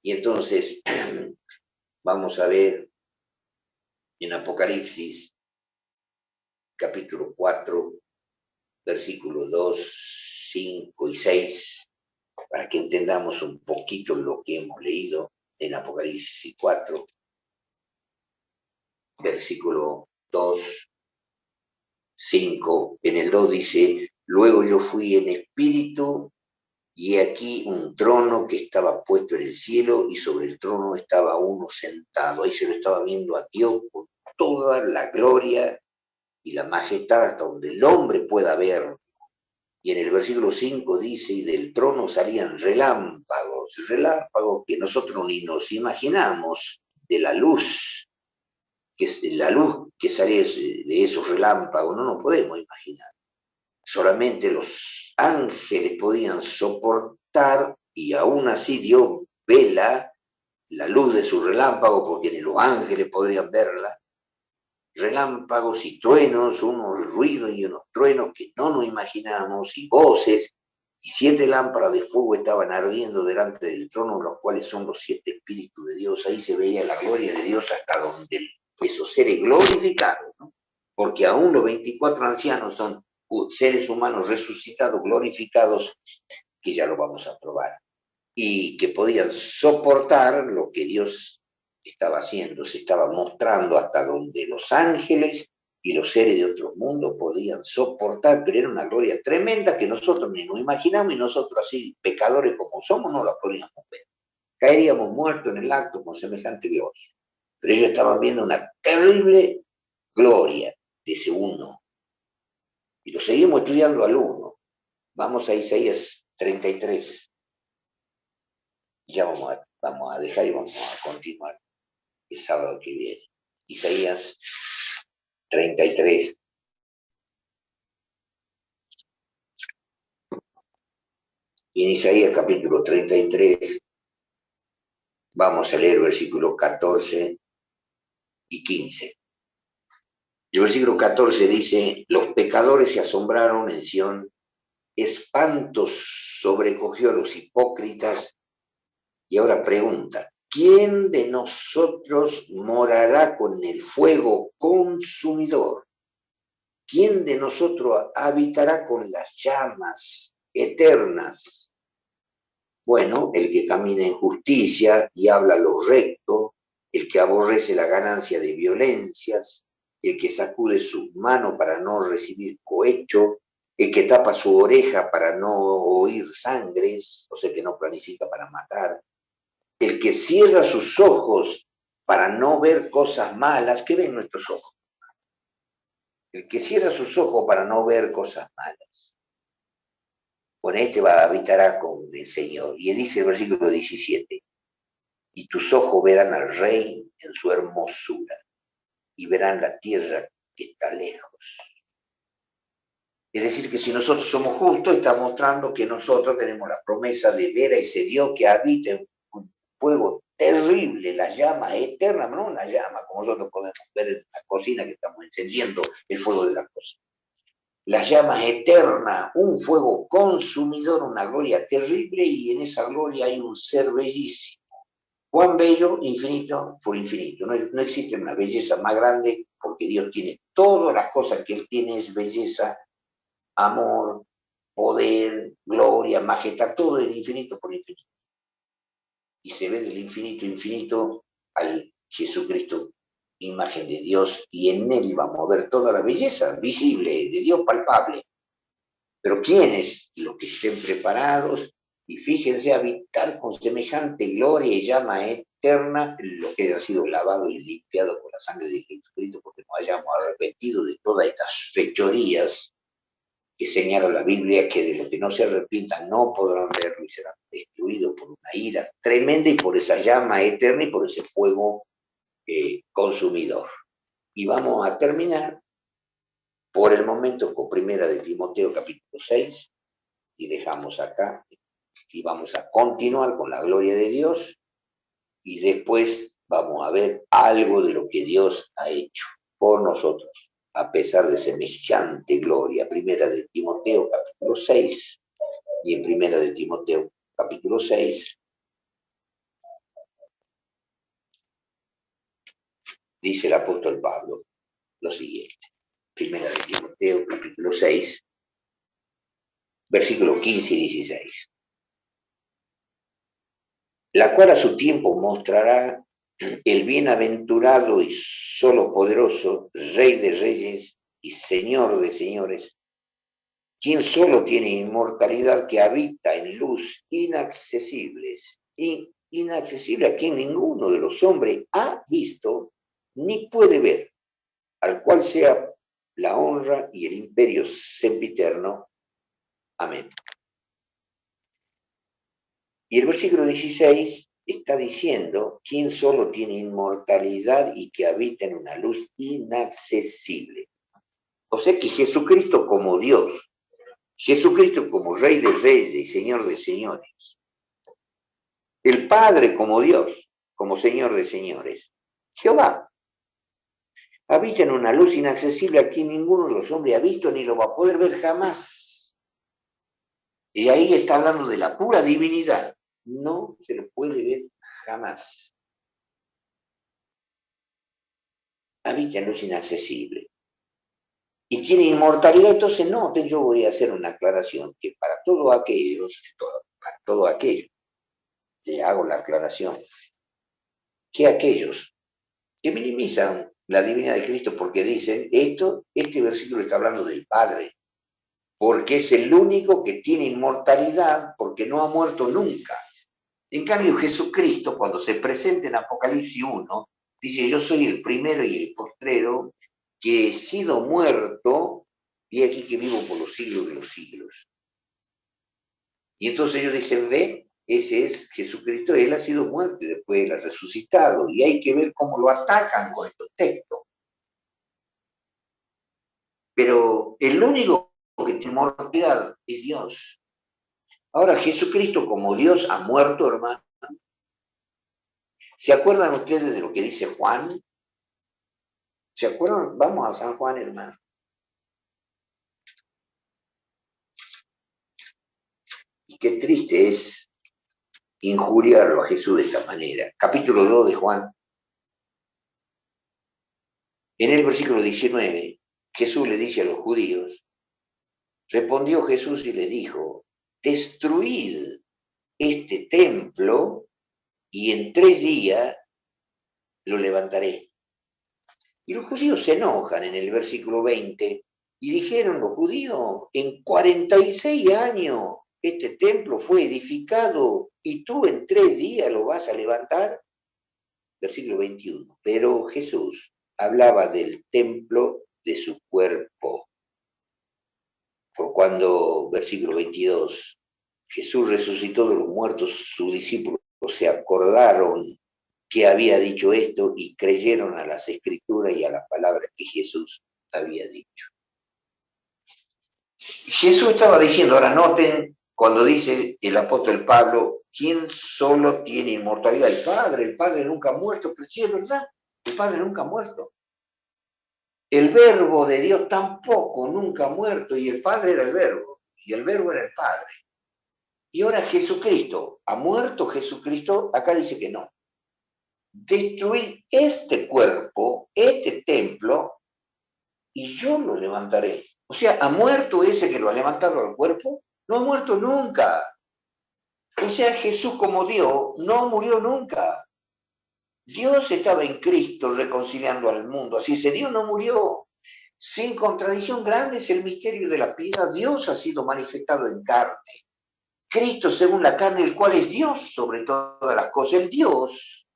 Y entonces vamos a ver en Apocalipsis, capítulo 4, versículos 2, 5 y 6, para que entendamos un poquito lo que hemos leído en Apocalipsis 4, versículo 2, 5, en el 2 dice, luego yo fui en espíritu y aquí un trono que estaba puesto en el cielo y sobre el trono estaba uno sentado. Ahí se lo estaba viendo a Dios con toda la gloria y la majestad hasta donde el hombre pueda ver. Y en el versículo 5 dice, y del trono salían relámpagos, relámpagos que nosotros ni nos imaginamos de la luz, que es la luz que sale de esos relámpagos, no nos podemos imaginar. Solamente los ángeles podían soportar y aún así Dios vela la luz de su relámpago porque ni los ángeles podrían verla. Relámpagos y truenos, unos ruidos y unos truenos que no nos imaginamos y voces, y 7 lámparas de fuego estaban ardiendo delante del trono, los cuales son los 7 espíritus de Dios. Ahí se veía la gloria de Dios hasta donde esos seres glorificados, ¿no? Porque aún los 24 ancianos son seres humanos resucitados, glorificados, que ya lo vamos a probar, y que podían soportar lo que Dios estaba haciendo, se estaba mostrando hasta donde los ángeles y los seres de otros mundos podían soportar, pero era una gloria tremenda que nosotros ni nos imaginamos y nosotros así, pecadores como somos, no la podíamos ver. Caeríamos muertos en el acto con semejante gloria. Pero ellos estaban viendo una terrible gloria de ese uno. Y lo seguimos estudiando al uno. Vamos a Isaías 33. Ya vamos a dejar y vamos a continuar el sábado que viene. Isaías 33. Y en Isaías capítulo 33 vamos a leer versículos 14 y 15. El versículo 14 dice, los pecadores se asombraron en Sión, espanto sobrecogió a los hipócritas, y ahora pregunta, ¿quién de nosotros morará con el fuego consumidor? ¿Quién de nosotros habitará con las llamas eternas? Bueno, el que camina en justicia y habla lo recto, el que aborrece la ganancia de violencias, el que sacude sus manos para no recibir cohecho, el que tapa su oreja para no oír sangres, o sea, que no planifica para matar, el que cierra sus ojos para no ver cosas malas. ¿Qué ven nuestros ojos? El que cierra sus ojos para no ver cosas malas. Bueno, este habitará con el Señor. Y dice el versículo 17, y tus ojos verán al Rey en su hermosura, y verán la tierra que está lejos. Es decir, que si nosotros somos justos, está mostrando que nosotros tenemos la promesa de ver a ese Dios que habita en un fuego terrible, las llamas eternas, no una llama como nosotros podemos ver en la cocina que estamos encendiendo el fuego de la cocina. Las llamas eternas, un fuego consumidor, una gloria terrible, y en esa gloria hay un ser bellísimo. Cuán bello, infinito por infinito. No existe una belleza más grande porque Dios tiene todas las cosas que Él tiene, es belleza, amor, poder, gloria, majestad, todo es infinito por infinito. Y se ve del infinito infinito al Jesucristo, imagen de Dios, y en Él vamos a ver toda la belleza visible de Dios palpable. Pero ¿quiénes? Los que estén preparados y fíjense habitar con semejante gloria y llama eterna, los que hayan sido lavados y limpiados por la sangre de Jesucristo, porque nos hayamos arrepentido de todas estas fechorías que señala la Biblia, que de lo que no se arrepientan no podrán verlo y serán destruidos por una ira tremenda y por esa llama eterna y por ese fuego consumidor. Y vamos a terminar por el momento con primera de Timoteo capítulo 6 y dejamos acá y vamos a continuar con la gloria de Dios y después vamos a ver algo de lo que Dios ha hecho por nosotros a pesar de semejante gloria. Primera de Timoteo capítulo 6 y en primera de Timoteo capítulo 6 dice el apóstol Pablo lo siguiente. Primera de Timoteo capítulo 6 versículos 15 y 16. La cual a su tiempo mostrará el bienaventurado y solo poderoso, Rey de reyes y Señor de señores, quien solo tiene inmortalidad, que habita en luz inaccesibles, inaccesible a quien ninguno de los hombres ha visto ni puede ver, al cual sea la honra y el imperio sempiterno. Amén. Y el versículo 16 está diciendo quién solo tiene inmortalidad y que habita en una luz inaccesible. O sea que Jesucristo como Dios, Jesucristo como Rey de reyes y Señor de señores, el Padre como Dios, como Señor de señores, Jehová, habita en una luz inaccesible a quien ninguno de los hombres ha visto ni lo va a poder ver jamás. Y ahí está hablando de la pura divinidad. No se lo puede ver jamás. Habita en luz inaccesible. Y tiene inmortalidad, entonces no, yo voy a hacer una aclaración, que para todos aquellos, le hago la aclaración, que aquellos que minimizan la divinidad de Cristo porque dicen, este versículo está hablando del Padre, porque es el único que tiene inmortalidad, porque no ha muerto nunca. En cambio, Jesucristo, cuando se presenta en Apocalipsis 1, dice, yo soy el primero y el postrero, que he sido muerto, y aquí que vivo por los siglos de los siglos. Y entonces ellos dicen, ve, ese es Jesucristo, él ha sido muerto y después él ha resucitado, y hay que ver cómo lo atacan con estos textos. Pero el único que tiene inmortalidad es Dios. Ahora, Jesucristo como Dios ha muerto, hermano. ¿Se acuerdan ustedes de lo que dice Juan? ¿Se acuerdan? Vamos a San Juan, hermano. Y qué triste es injuriarlo a Jesús de esta manera. Capítulo 2 de Juan. En el versículo 19, Jesús le dice a los judíos, respondió Jesús y le dijo, destruid este templo y en 3 días lo levantaré. Y los judíos se enojan en el versículo 20 y dijeron los judíos, en 46 años este templo fue edificado y tú en 3 días lo vas a levantar. Versículo 21. Pero Jesús hablaba del templo de su cuerpo. Por cuando, versículo 22, Jesús resucitó de los muertos, sus discípulos se acordaron que había dicho esto y creyeron a las escrituras y a las palabras que Jesús había dicho. Jesús estaba diciendo, ahora noten, cuando dice el apóstol Pablo, ¿quién solo tiene inmortalidad? El Padre nunca ha muerto, pero sí es verdad, el Padre nunca ha muerto. El verbo de Dios tampoco nunca ha muerto, y el Padre era el verbo, y el verbo era el Padre. Y ahora Jesucristo, ¿ha muerto Jesucristo? Acá dice que no. Destruir este cuerpo, este templo, y yo lo levantaré. O sea, ¿ha muerto ese que lo ha levantado al cuerpo? No ha muerto nunca. O sea, Jesús como Dios no murió nunca. Dios estaba en Cristo reconciliando al mundo. Así ese Dios no murió. Sin contradicción grande es el misterio de la piedad. Dios ha sido manifestado en carne. Cristo según la carne, el cual es Dios sobre todas las cosas. El Dios,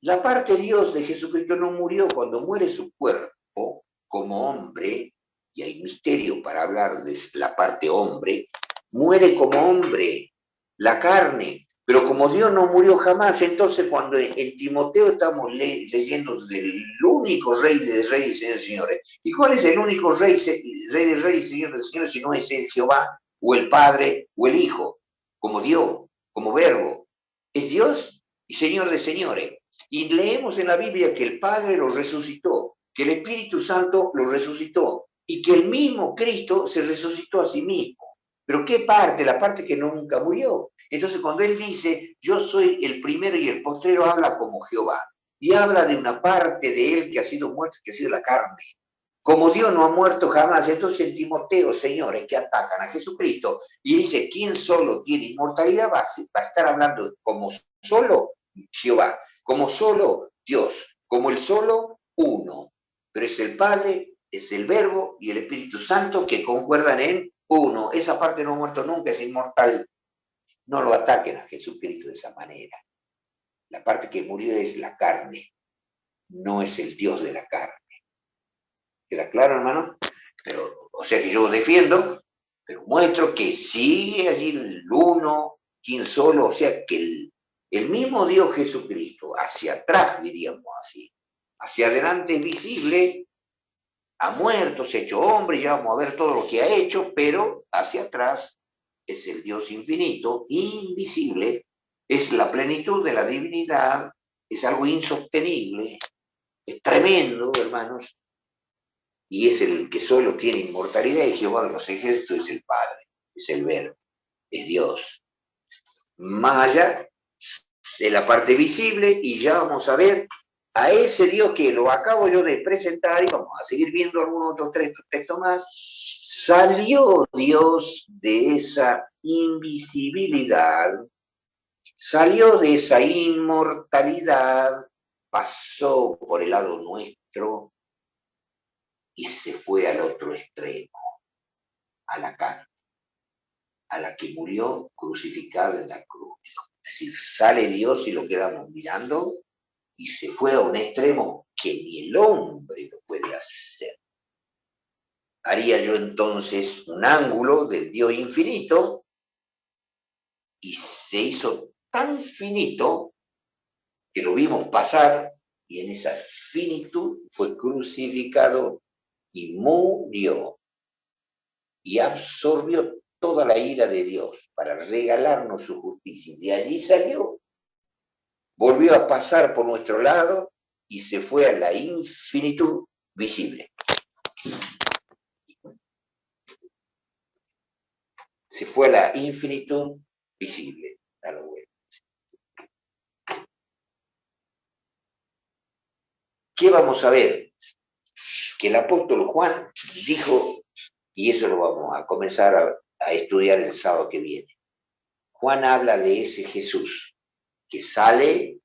la parte Dios de Jesucristo no murió. Cuando muere su cuerpo como hombre, y hay misterio para hablar de la parte hombre, muere como hombre, la carne. Pero como Dios no murió jamás, entonces cuando en Timoteo estamos leyendo del único rey de reyes y señores, ¿y cuál es el único rey de reyes y señor de señores si no es el Jehová, o el Padre, o el Hijo, como Dios, como verbo? Es Dios y Señor de señores. Y leemos en la Biblia que el Padre lo resucitó, que el Espíritu Santo lo resucitó, y que el mismo Cristo se resucitó a sí mismo. Pero ¿qué parte? La parte que nunca murió. Entonces cuando él dice, yo soy el primero y el postrero, habla como Jehová. Y habla de una parte de él que ha sido muerta, que ha sido la carne. Como Dios no ha muerto jamás, entonces en Timoteo, señores, que atacan a Jesucristo, y dice, ¿quién solo tiene inmortalidad? Va a estar hablando como solo Jehová, como solo Dios, como el solo uno. Pero es el Padre, es el Verbo y el Espíritu Santo que concuerdan en uno. Esa parte no ha muerto nunca, es inmortal. No lo ataquen a Jesucristo de esa manera. La parte que murió es la carne, no es el Dios de la carne. ¿Queda claro, hermano? Pero, o sea que yo defiendo, pero muestro que sigue allí el uno, quien solo, o sea que el mismo Dios Jesucristo, hacia atrás, diríamos así, hacia adelante visible, ha muerto, se ha hecho hombre, ya vamos a ver todo lo que ha hecho, pero hacia atrás es el Dios infinito, invisible, es la plenitud de la divinidad, es algo insostenible, es tremendo, hermanos, y es el que solo tiene inmortalidad, y Jehová de los ejércitos es el Padre, es el Verbo, es Dios. Más allá de la parte visible, y ya vamos a ver a ese Dios que lo acabo yo de presentar, y vamos a seguir viendo algunos otros textos más. Salió Dios de esa invisibilidad, salió de esa inmortalidad, pasó por el lado nuestro y se fue al otro extremo, a la carne, a la que murió crucificada en la cruz. Es decir, sale Dios y lo quedamos mirando y se fue a un extremo que ni el hombre lo puede hacer. Haría yo entonces un ángulo del Dios infinito y se hizo tan finito que lo vimos pasar y en esa finitud fue crucificado y murió y absorbió toda la ira de Dios para regalarnos su justicia. Y de allí salió, volvió a pasar por nuestro lado y se fue a la infinitud visible. Se fue a la infinitud visible. A lo bueno. ¿Qué vamos a ver? Que el apóstol Juan dijo, y eso lo vamos a comenzar a estudiar el sábado que viene. Juan habla de ese Jesús que sale,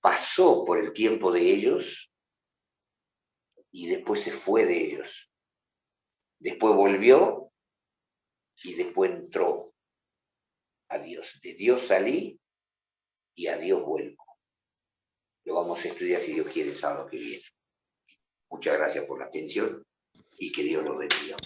pasó por el tiempo de ellos y después se fue de ellos. Después volvió y después entró a Dios. De Dios salí y a Dios vuelvo. Lo vamos a estudiar si Dios quiere el sábado que viene. Muchas gracias por la atención y que Dios los bendiga.